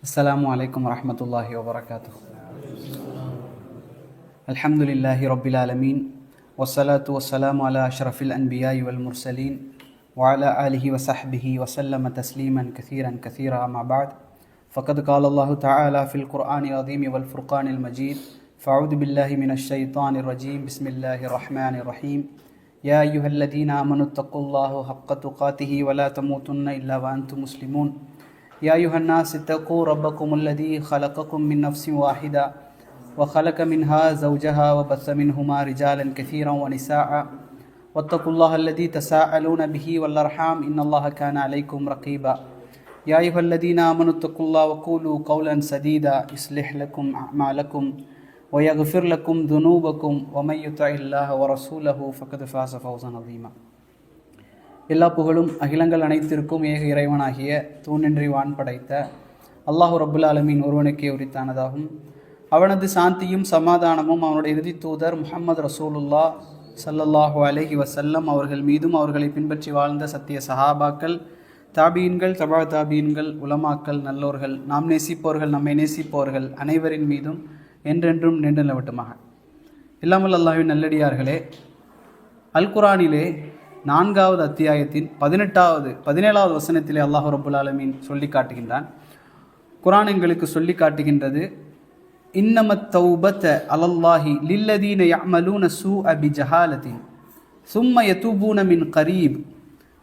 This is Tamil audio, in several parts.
அஸ்ஸலாமு அலைக்கும் வரஹ்மத்துல்லாஹி வபரகாத்துஹு. அல்ஹம்துலில்லாஹி ரப்பில் ஆலமீன் வஸ்ஸலாத்து வஸ்ஸலாமு அலா அஷ்ரஃபில் அன்பியாஇ வல் முர்சலீன் வ அலா ஆலிஹி வ ஸஹ்பிஹி வ ஸல்லம தஸ்லீமன் கஸீரா அம்மா பஅத். ஃபக்கத் கால அல்லாஹு தஆலா ஃபில் குர்ஆனில் அஸீம் வல் ஃபுர்கானில் மஜீத். ஃபஅஊது பில்லாஹி மினஷ் ஷைத்தானிர் ரஜீம். பிஸ்மில்லாஹிர் ரஹ்மானிர் ரஹீம். யா அய்யுஹல்லதீன ஆமனு தக்குல்லாஹ ஹக்க துகாத்திஹி வ லா தமூதுன்ன இல்லா வ அன்தும் முஸ்லிமூன். يا أيها الناس اتقوا ربكم الذي خلقكم من نفس واحدة وخلق منها زوجها وبث منهما رجالا كثيرا ونساء واتقوا الله الذي تساءلون به والأرحام إن الله كان عليكم رقيبا. يا أيها الذين آمنوا اتقوا الله وقولوا قولا سديدا يصلح لكم أعمالكم ويغفر لكم ذنوبكم ومن يطع الله ورسوله فقد فاز فوزا عظيما. எல்லா புகழும் அகிலங்கள் அனைத்திற்கும் ஏக இறைவனாகிய தூணின்றி வான் படைத்த அல்லாஹு ரப்புல் ஆலமீன் ஒருவனுக்கே உரித்தானதாகும். அவனது சாந்தியும் சமாதானமும் அவனுடைய இறுதி தூதர் முஹம்மது ரசூலுல்லாஹ் ஸல்லல்லாஹு அலைஹி வஸல்லம் அவர்கள் மீதும் அவர்களை பின்பற்றி வாழ்ந்த சத்திய சஹாபாக்கள், தாபீன்கள், தபா தாபீன்கள், உலமாக்கள், நல்லோர்கள், நாம் நேசிப்பவர்கள், நம்மை நேசிப்பவர்கள் அனைவரின் மீதும் என்றென்றும் நின்று நிலவட்டுமாக. இல்லாமல் அல்லாஹ்வின் நல்லடியார்களே, அல் குர்ஆனிலே 4வது அத்தியாயத்தின் 17வது வசனத்திலே அல்லாஹ் ரப்புல் ஆலமீன் சொல்லி காட்டுகின்றான். குர்ஆன் எங்களுக்கு சொல்லி காட்டுகின்றது, இன்னமத் தௌபத அலல்லாஹி லில்லதீன யஅமலூன ஸூஅ பிஜஹாலத்தின் ஸும்ம யதூபூன மின் கரீப்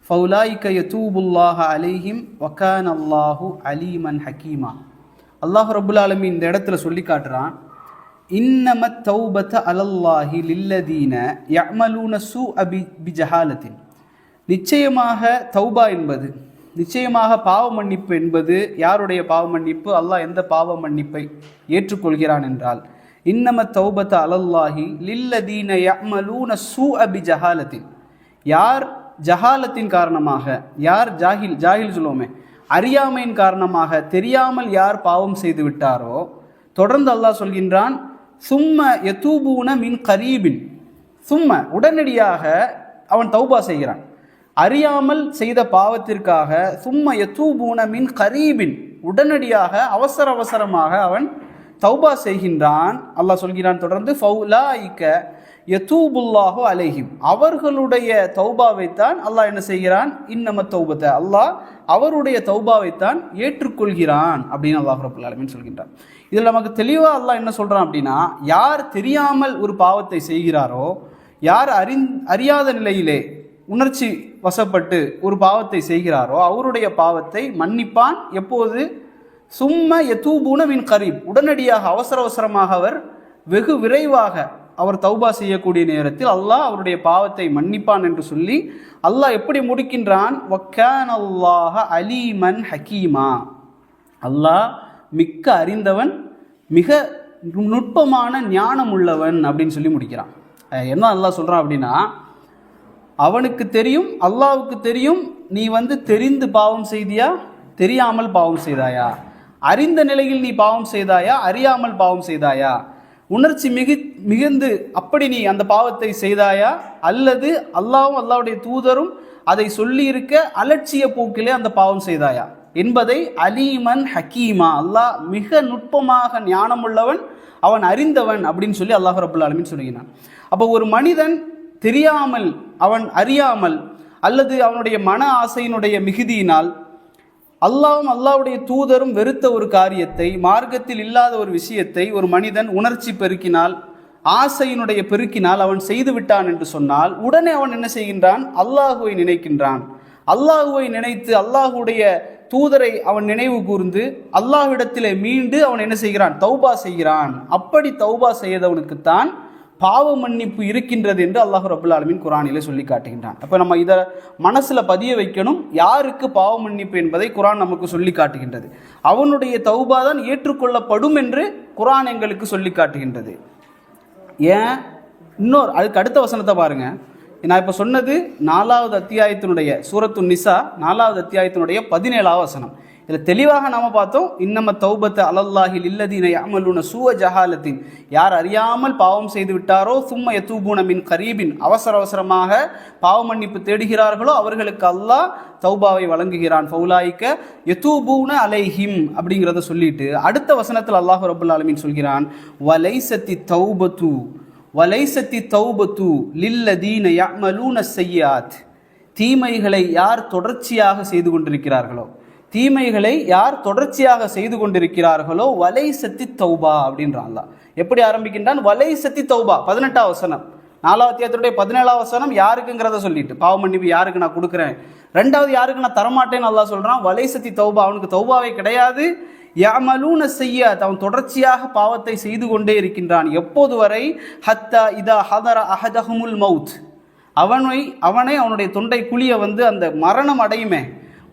ஃபௌலாயிக யதூபுல்லாஹு அலைஹிம் வகான அல்லாஹு அலீமன் ஹக்கீமா. அல்லாஹ் ரப்புல் ஆலமீன் இந்த இடத்துல சொல்லி காட்டுறான், இன்னமத் தௌபத அலல்லாஹி லில்லதீன யஅமலூன ஸூஅ பிஜஹாலத்தின். நிச்சயமாக தௌபா என்பது, நிச்சயமாக பாவ மன்னிப்பு என்பது யாருடைய பாவ மன்னிப்பு? அல்லாஹ் எந்த பாவ மன்னிப்பை ஏற்றுக்கொள்கிறான் என்றால், இன்னமத் தௌபத அலல்லாஹி லில்லதீன யஅமலூன ஸூஅ பிஜஹாலத்தின். யார் ஜஹாலத்தின் காரணமாக, யார் ஜாஹில் சொல்லுவோமே, அறியாமையின் காரணமாக தெரியாமல் யார் பாவம் செய்து விட்டாரோ, தொடர்ந்து அல்லாஹ் சொல்கின்றான், சும்ம யதூபூன மின் கரீபின். சும்ம உடனடியாக அவன் தௌபா செய்கிறான். அறியாமல் செய்த பாவத்திற்காக சும்ம யதூபூன மின் கரீபின், உடனடியாக அவசரமாக அவன் தௌபா செய்கின்றான். அல்லாஹ் சொல்கிறான் தொடர்ந்து, ஃபௌலாயிக யதூபுல்லாஹு அலைஹிம். அவர்களுடைய தௌபாவைத்தான் அல்லாஹ் என்ன செய்கிறான்? இன்னமத் தௌபத, அல்லாஹ் அவருடைய தௌபாவைத்தான் ஏற்றுக்கொள்கிறான் அப்படின்னு அல்லாஹ் ரப்புல் ஆலமீன் சொல்கின்றான். இதில் நமக்கு தெளிவாக அல்லாஹ் என்ன சொல்கிறான் அப்படின்னா, யார் தெரியாமல் ஒரு பாவத்தை செய்கிறாரோ, யார் அறியாத நிலையிலே உணர்ச்சி வசப்பட்டு ஒரு பாவத்தை செய்கிறாரோ அவருடைய பாவத்தை மன்னிப்பான். எப்போது? சும்ம யதூபூன மின் கரீப், உடனடியாக அவசரமாக அவர் வெகு விரைவாக அவர் தௌபா செய்யக்கூடிய நேரத்தில் அல்லாஹ் அவருடைய பாவத்தை மன்னிப்பான் என்று சொல்லி அல்லாஹ் எப்படி முடிக்கின்றான்? வக்கான அல்லாஹ அலீமன் ஹக்கீமா. அல்லாஹ் மிக்க அறிந்தவன், மிக நுட்பமான ஞானம் உள்ளவன் அப்படின்னு சொல்லி முடிக்கிறான். என்ன அல்லாஹ் சொல்கிறான் அப்படின்னா, அவனுக்கு தெரியும், அல்லாஹ்வுக்கு தெரியும், நீ தெரிந்து பாவம் செய்தியா, தெரியாமல் பாவம் செய்தாயா, அறிந்த நிலையில் நீ பாவம் செய்தாயா, அறியாமல் பாவம் செய்தாயா, உணர்ச்சி மிகுந்து அப்படி நீ அந்த பாவத்தை செய்தாயா, அல்லது அல்லாஹ்வும் அல்லாஹ்வுடைய தூதரும் அதை சொல்லி இருக்க அலட்சிய போக்கிலே அந்த பாவம் செய்தாயா என்பதை அலீமன் ஹக்கீமா, அல்லாஹ் மிக நுட்பமாக ஞானமுள்ளவன், அவன் அறிந்தவன் அப்படின்னு சொல்லி அல்லாஹ் ரப்புல் ஆலமீன் சொல்கிறான். அப்போ ஒரு மனிதன் தெரியாமல், அவன் அறியாமல், அல்லது அவனுடைய மன ஆசையினுடைய மிகுதியினால் அல்லாஹ்வும் அல்லாஹ்வுடைய தூதரும் வெறுத்த ஒரு காரியத்தை, மார்க்கத்தில் இல்லாத ஒரு விஷயத்தை ஒரு மனிதன் உணர்ச்சி பெருக்கினால், ஆசையினுடைய பெருக்கினால் அவன் செய்து விட்டான் என்று சொன்னால், உடனே அவன் என்ன செய்கின்றான்? அல்லாஹுவை நினைக்கின்றான். அல்லாஹுவை நினைத்து அல்லாஹுடைய தூதரை அவன் நினைவு கூர்ந்து அல்லாஹ்விடத்திலே மீண்டு அவன் என்ன செய்கிறான்? தௌபா செய்கிறான். அப்படி தௌபா செய்தவனுக்குத்தான் பாவ மன்னிப்பு இருக்கின்றது என்று அல்லாஹ் ரப்புல் ஆலமீன் குர்ஆனிலே சொல்லி காட்டுகின்றான். அப்போ நம்ம இதை மனசில் பதிய வைக்கணும். யாருக்கு பாவ மன்னிப்பு என்பதை குர்ஆன் நமக்கு சொல்லி காட்டுகின்றது. அவனுடைய தௌபா தான் ஏற்றுக்கொள்ளப்படும் என்று குர்ஆன் எங்களுக்கு சொல்லி காட்டுகின்றது. ஏன்? அதுக்கு அடுத்த வசனத்தை பாருங்க. நான் இப்போ சொன்னது 4வது அத்தியாயத்தினுடைய சூரத்து நிசா 4வது அத்தியாயத்தினுடைய 17வது வசனம். இதில் தெளிவாக நாம் பார்த்தோம், இன்னம தௌபத்த அலல்லாஹில் இல்லதீன யஅமலுன சூஅ ஜஹாலத்தின், யார் அறியாமல் பாவம் செய்து விட்டாரோ சும்ம யதூபூன மின் கரீபின், அவசர அவசரமாக பாவ மன்னிப்பு தேடுகிறார்களோ அவர்களுக்கு அல்லாஹ் தௌபாவை வழங்குகிறான். ஃபௌலாயிக்க யதூபூன அலைஹிம் அப்படிங்கிறத சொல்லிட்டு அடுத்த வசனத்தில் அல்லாஹ் ரப்பல் ஆலமீன் சொல்கிறான், வலைசத்தி தௌபத்து லில்லதீன யஅமலூன ஸய்யிஆத், தீமைகளை யார் தொடர்ச்சியாக செய்து கொண்டிருக்கிறார்களோ, தீமைகளை யார் தொடர்ச்சியாக செய்து கொண்டிருக்கிறார்களோ வலைசத்தி தௌபா அப்படின்றான் அல்லாஹ். எப்படி ஆரம்பிக்கின்றான்? வலைசத்தி தௌபா 18ஆம் வசனம், 4ஆம் அத்தியாயத்துடைய 17ஆம் வசனம் யாருக்குங்கிறத சொல்லிட்டு, பாவ மன்னிப்பு யாருக்கு நான் கொடுக்குறேன், ரெண்டாவது யாருக்கு நான் தரமாட்டேன்னு அல்லாஹ் சொல்றான். வலைசத்தி தௌபா, அவனுக்கு தௌபாவே கிடையாது. யஅமலூன ஸய்யிஆத், அவன் தொடர்ச்சியாக பாவத்தை செய்து கொண்டே இருக்கின்றான். எப்போது வரை? ஹத்தா இதா ஹதர அஹதஹுமுல் மௌத், அவனை அவனுடைய தொண்டை குழிய அந்த மரணம் அடையுமே,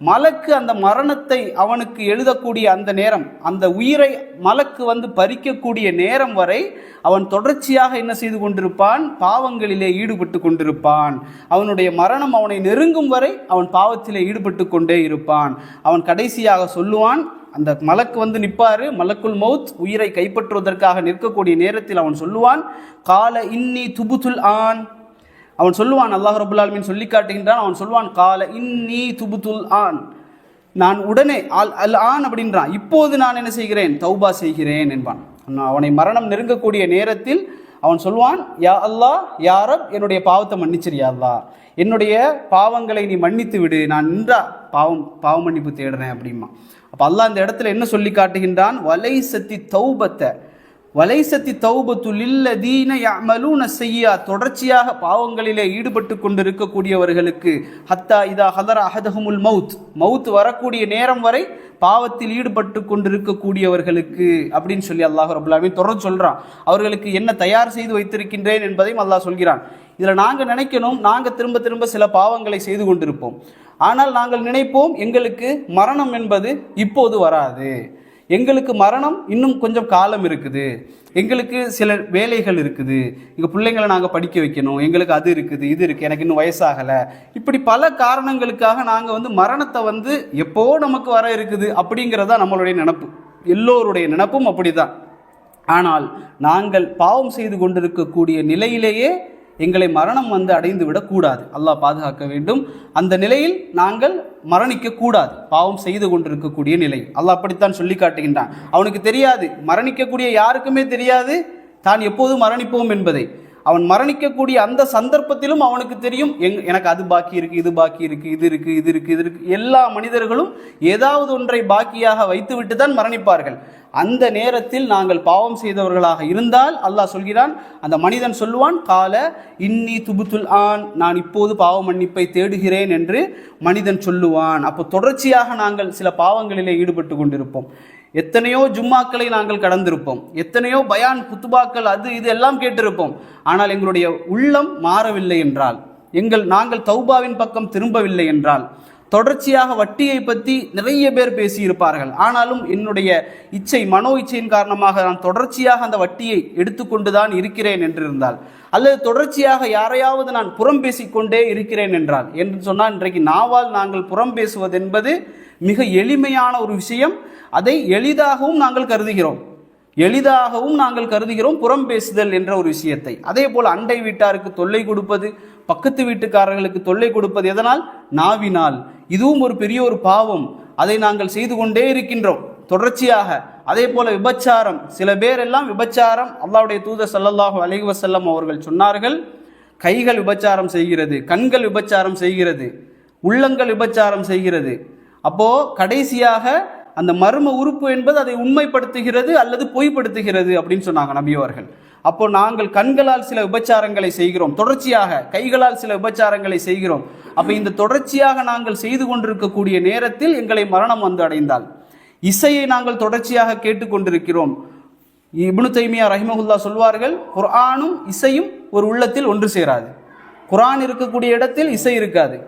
மலக்கு அந்த மரணத்தை அவனுக்கு எழுதக்கூடிய அந்த நேரம், அந்த உயிரை மலக்கு பறிக்கக்கூடிய நேரம் வரை அவன் தொடர்ச்சியாக என்ன செய்து கொண்டிருப்பான்? பாவங்களிலே ஈடுபட்டு கொண்டிருப்பான். அவனுடைய மரணம் அவனை நெருங்கும் வரை அவன் பாவத்திலே ஈடுபட்டு கொண்டே இருப்பான். அவன் கடைசியாக சொல்லுவான், அந்த மலக்கு நிற்பாரு, மலக்குல் மௌத் உயிரை கைப்பற்றுவதற்காக நிற்கக்கூடிய நேரத்தில் அவன் சொல்லுவான், கால இன்னி துபுத்துல் ஆன், அவன் சொல்லுவான், அல்லாஹ் ரப்பல் ஆலமீன் சொல்லி காட்டுகின்றான், அவன் சொல்லுவான், கால இன்னி துபுத்துல் ஆன், நான் உடனே அல் ஆன் அப்படின்றான், இப்போது நான் என்ன செய்கிறேன்? தௌபா செய்கிறேன் என்பான். அவனை மரணம் நெருங்கக்கூடிய நேரத்தில் அவன் சொல்வான், யா அல்லாஹ் யா ரப், என்னுடைய பாவத்தை மன்னிச்சிரு யா அல்லாஹ், என்னுடைய பாவங்களை நீ மன்னித்து விடு, நான் நின்றா பாவ மன்னிப்பு தேடுறேன் அப்படிமா. அப்போ அல்லாஹ் இந்த இடத்துல என்ன சொல்லி காட்டுகின்றான்? வலைசத்தி தௌபத்து லில்லதீன யஅமலூன ஸய்யிஆத், தொடர்ச்சியாக பாவங்களிலே ஈடுபட்டு கொண்டிருக்கக்கூடியவர்களுக்கு, ஹத்தா இதா ஹதர அஹதஹுமுல் மௌத் வரக்கூடிய நேரம் வரை பாவத்தில் ஈடுபட்டு கொண்டிருக்கக்கூடியவர்களுக்கு அப்படின்னு சொல்லி அல்லாஹ் ரப்பல் ஆலமீன் தொடர்ந்து சொல்றான். அவர்களுக்கு என்ன தயார் செய்து வைத்திருக்கின்றேன் என்பதையும் அல்லாஹ் சொல்கிறான். இதில் நாங்கள் நினைக்கணும், நாங்கள் திரும்ப திரும்ப சில பாவங்களை செய்து கொண்டிருப்போம். ஆனால் நாங்கள் நினைப்போம், எங்களுக்கு மரணம் என்பது இப்போது வராது, எங்களுக்கு மரணம் இன்னும் கொஞ்சம் காலம் இருக்குது, எங்களுக்கு சில வேலைகள் இருக்குது, எங்கள் பிள்ளைங்களை நாங்கள் படிக்க வைக்கணும், எங்களுக்கு அது இருக்குது இது இருக்குது, எனக்கு இன்னும் வயசாகலை, இப்படி பல காரணங்களுக்காக நாங்கள் மரணத்தை எப்போ நமக்கு வர இருக்குது அப்படிங்கிறதா நம்மளுடைய நினப்பு, எல்லோருடைய நினப்பும் அப்படிதான். ஆனால் நாங்கள் பாவம் செய்து கொண்டிருக்கக்கூடிய நிலையிலேயே எங்களை மரணம் அடைந்து விடக்கூடாது, அல்லாஹ் பாதுகாக்க வேண்டும். அந்த நிலையில் நாங்கள் மரணிக்க கூடாது, பாவம் செய்து கொண்டிருக்கக்கூடிய நிலை. அல்லாஹ் அப்படித்தான் சொல்லி காட்டுகின்றான். அவனுக்கு தெரியாது, மரணிக்கக்கூடிய யாருக்குமே தெரியாது தான் எப்போது மரணிப்போம் என்பதை. அவன் மரணிக்கக்கூடிய அந்த சந்தர்ப்பத்திலும் அவனுக்கு தெரியும், எனக்கு அது பாக்கி இருக்கு, இது பாக்கி இருக்கு, இது இருக்கு, இது இருக்கு, இது இருக்கு. எல்லா மனிதர்களும் ஏதாவது ஒன்றை பாக்கியாக வைத்துவிட்டு தான் மரணிப்பார்கள். அந்த நேரத்தில் நாங்கள் பாவம் செய்தவர்களாக இருந்தால் அல்லாஹ் சொல்கிறான், அந்த மனிதன் சொல்லுவான், கால இன்னி துபுத்துல் ஆன், நான் இப்போது பாவ மன்னிப்பை தேடுகிறேன் என்று மனிதன் சொல்லுவான். அப்போ தொடர்ச்சியாக நாங்கள் சில பாவங்களிலே ஈடுபட்டு கொண்டிருப்போம். எத்தனையோ ஜும்மாக்களை நாங்கள் கடந்திருப்போம், எத்தனையோ பயான் குத்துபாக்கள் அது இது எல்லாம் கேட்டிருப்போம். ஆனால் எங்களுடைய உள்ளம் மாறவில்லை என்றால், நாங்கள் தௌபாவின் பக்கம் திரும்பவில்லை என்றால், தொடர்ச்சியாக வட்டியை பற்றி நிறைய பேர் பேசியிருப்பார்கள், ஆனாலும் என்னுடைய மனோ இச்சையின் காரணமாக நான் தொடர்ச்சியாக அந்த வட்டியை எடுத்துக்கொண்டு தான் இருக்கிறேன் என்றிருந்தால், அல்லது தொடர்ச்சியாக யாரையாவது நான் புறம் பேசிக்கொண்டே இருக்கிறேன் என்றால், என்று சொன்னால் இன்றைக்கு நாவால் நாங்கள் புறம் பேசுவது என்பது மிக எளிமையான ஒரு விஷயம். அதை எளிதாகவும் நாங்கள் கருதுகிறோம் புறம் பேசுதல் என்ற ஒரு விஷயத்தை. அதே போல் அண்டை வீட்டாருக்கு தொல்லை கொடுப்பது, பக்கத்து வீட்டுக்காரர்களுக்கு தொல்லை கொடுப்பது, எதனால்? நாவினால். இதுவும் ஒரு பெரிய ஒரு பாவம், அதை நாங்கள் செய்து கொண்டே இருக்கின்றோம் தொடர்ச்சியாக. அதே போல விபச்சாரம், சில பேர் எல்லாம் விபச்சாரம், அல்லாஹ்வுடைய தூதர் ஸல்லல்லாஹு அலைஹி வஸல்லம் அவர்கள் சொன்னார்கள், கைகள் விபச்சாரம் செய்கிறது, கண்கள் விபச்சாரம் செய்கிறது, உள்ளங்கள் விபச்சாரம் செய்கிறது. அப்போ கடைசியாக அந்த மர்ம உறுப்பு என்பது அதை உண்மைப்படுத்துகிறது அல்லது பொய்ப்படுத்துகிறது அப்படின்னு சொன்னாங்க நபி அவர்கள். அப்போ நாங்கள் கண்களால் சில விபச்சாரங்களை செய்கிறோம், தொடர்ச்சியாக கைகளால் சில விபச்சாரங்களை செய்கிறோம். அப்போ இந்த தொடர்ச்சியாக நாங்கள் செய்து கொண்டிருக்கக்கூடிய நேரத்தில் எங்களை மரணம் அடைந்தால், இசையை நாங்கள் தொடர்ச்சியாக கேட்டுக்கொண்டிருக்கிறோம். இப்னு தைமியா ரஹிமஹுல்லாஹ் சொல்வார்கள், குர்ஆனும் இசையும் ஒரு உள்ளத்தில் ஒன்று சேராது. குர்ஆன் இருக்கக்கூடிய இடத்தில் இசை இருக்காது,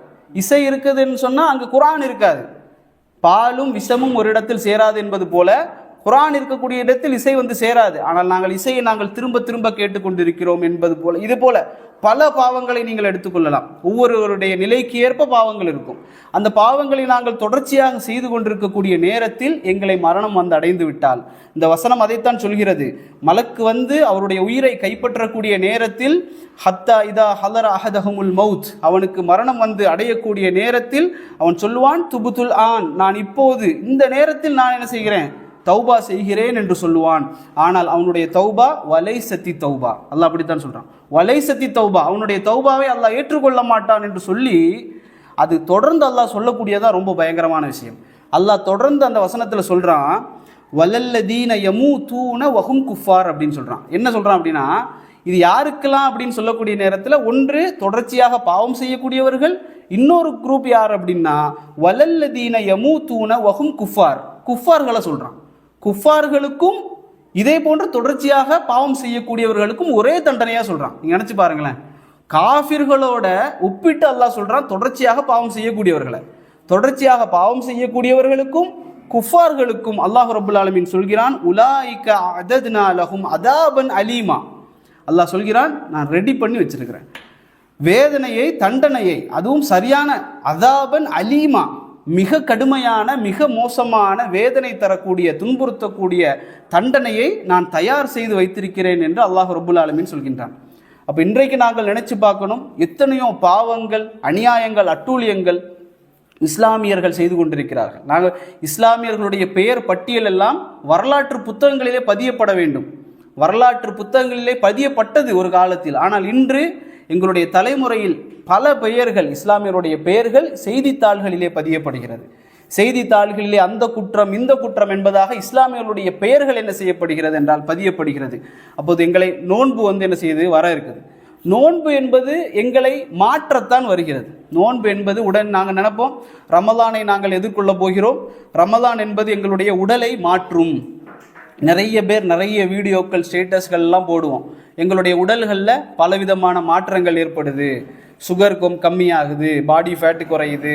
இசை இருக்குதுன்னு சொன்னால் அங்கு குர்ஆன் இருக்காது. பாலும் விஷமும் ஒரு இடத்தில் சேராது என்பது போல குர்ஆன் இருக்கக்கூடிய இடத்தில் இசை வந்து சேராது. ஆனால் நாங்கள் இசையை நாங்கள் திரும்ப திரும்ப கேட்டுக்கொண்டிருக்கிறோம் என்பது போல, இது போல பல பாவங்களை நீங்கள் எடுத்துக்கொள்ளலாம். ஒவ்வொருவருடைய நிலைக்கு ஏற்ப பாவங்கள் இருக்கும். அந்த பாவங்களை நாங்கள் தொடர்ச்சியாக செய்து கொண்டிருக்கக்கூடிய நேரத்தில் எங்களை மரணம் வந்து அடைந்து விட்டால், இந்த வசனம் அதைத்தான் சொல்கிறது, மலக்கு வந்து அவருடைய உயிரை கைப்பற்றக்கூடிய நேரத்தில் ஹத்தா இதா ஹலர அஹதஹுமுல் மவுத், அவனுக்கு மரணம் வந்து அடையக்கூடிய நேரத்தில் அவன் சொல்லுவான், துபுத்துல் ஆன், நான் இப்போது இந்த நேரத்தில் நான் என்ன செய்கிறேன், தௌபா செய்கிறேன் என்று சொல்லுவான். ஆனால் அவனுடைய தௌபா வலை சத்தி தௌபா, அல்லாஹ் அப்படித்தான் சொல்றான், வலை சத்தி தௌபா, அவனுடைய தௌபாவை அல்லாஹ் ஏற்றுக்கொள்ள மாட்டான் என்று சொல்லி, அது தொடர்ந்து அல்லாஹ் சொல்லக்கூடியதான் ரொம்ப பயங்கரமான விஷயம். அல்லாஹ் தொடர்ந்து அந்த வசனத்தில் சொல்றான், வலல்லதீன யமூதூன வஹும் குஃபார் அப்படின்னு சொல்றான். என்ன சொல்றான் அப்படின்னா, இது யாருக்கெல்லாம் அப்படின்னு சொல்லக்கூடிய நேரத்தில், ஒன்று தொடர்ச்சியாக பாவம் செய்யக்கூடியவர்கள், இன்னொரு குரூப் யார் அப்படின்னா வலல்லதீன யமூதூன வஹும் குஃபார், குஃபார்களை சொல்றான். குஃபார்களுக்கும் இதே போன்று தொடர்ச்சியாக பாவம் செய்யக்கூடியவர்களுக்கும் ஒரே தண்டனையாக சொல்றான். நீங்க நினைச்சு பாருங்களேன், காஃபிர்களோட ஒப்பிட்டு அல்லாஹ் சொல்றான் தொடர்ச்சியாக பாவம் செய்யக்கூடியவர்களை, தொடர்ச்சியாக பாவம் செய்யக்கூடியவர்களுக்கும் குஃபார்களுக்கும் அல்லாஹ் ரப்புல் ஆலமீன் சொல்கிறான், உலாயிக அதத்னா லஹும் அதாபன் அலீமா, அல்லாஹ் சொல்கிறான் நான் ரெடி பண்ணி வச்சிருக்கிறேன் வேதனையை, தண்டனையை, அதுவும் சரியான அதாபன் அலீமா, மிக கடுமையான மிக மோசமான வேதனை தரக்கூடிய துன்புறுத்தக்கூடிய தண்டனையை நான் தயார் செய்து வைத்திருக்கிறேன் என்று அல்லாஹ் ரப்புல் ஆலமீன் சொல்கின்றான். அப்போ இன்றைக்கு நாங்கள் நினைச்சு பார்க்கணும், எத்தனையோ பாவங்கள், அநியாயங்கள், அட்டூழியங்கள் இஸ்லாமியர்கள் செய்து கொண்டிருக்கிறார்கள். நாங்கள் இஸ்லாமியர்களுடைய பெயர் பட்டியல் எல்லாம் வரலாற்று புத்தகங்களிலே பதியப்பட வேண்டும். வரலாற்று புத்தகங்களிலே பதியப்பட்டது ஒரு காலத்தில். ஆனால் இன்று எங்களுடைய தலைமுறையில் பல பெயர்கள், இஸ்லாமியருடைய பெயர்கள் செய்தித்தாள்களிலே பதியப்படுகிறது. செய்தித்தாள்களிலே அந்த குற்றம் இந்த குற்றம் என்பதாக இஸ்லாமியர்களுடைய பெயர்கள் என்ன செய்யப்படுகிறது என்றால் பதியப்படுகிறது. அப்போது எங்களை நோன்பு வந்து என்ன செய்யுது, வர இருக்குது. நோன்பு என்பது எங்களை மாற்றத்தான் வருகிறது. நோன்பு என்பது உடன் நாங்கள் நினைப்போம் ரமலானை நாங்கள் எதிர்கொள்ள போகிறோம், ரமலான் என்பது எங்களுடைய உடலை மாற்றும். நிறைய பேர் நிறைய வீடியோக்கள், ஸ்டேட்டஸ்கள் எல்லாம் போடுவோம், எங்களுடைய உடல்களில் பலவிதமான மாற்றங்கள் ஏற்படுது, சுகர் கம்மியாகுது, பாடி ஃபேட்டு குறையுது,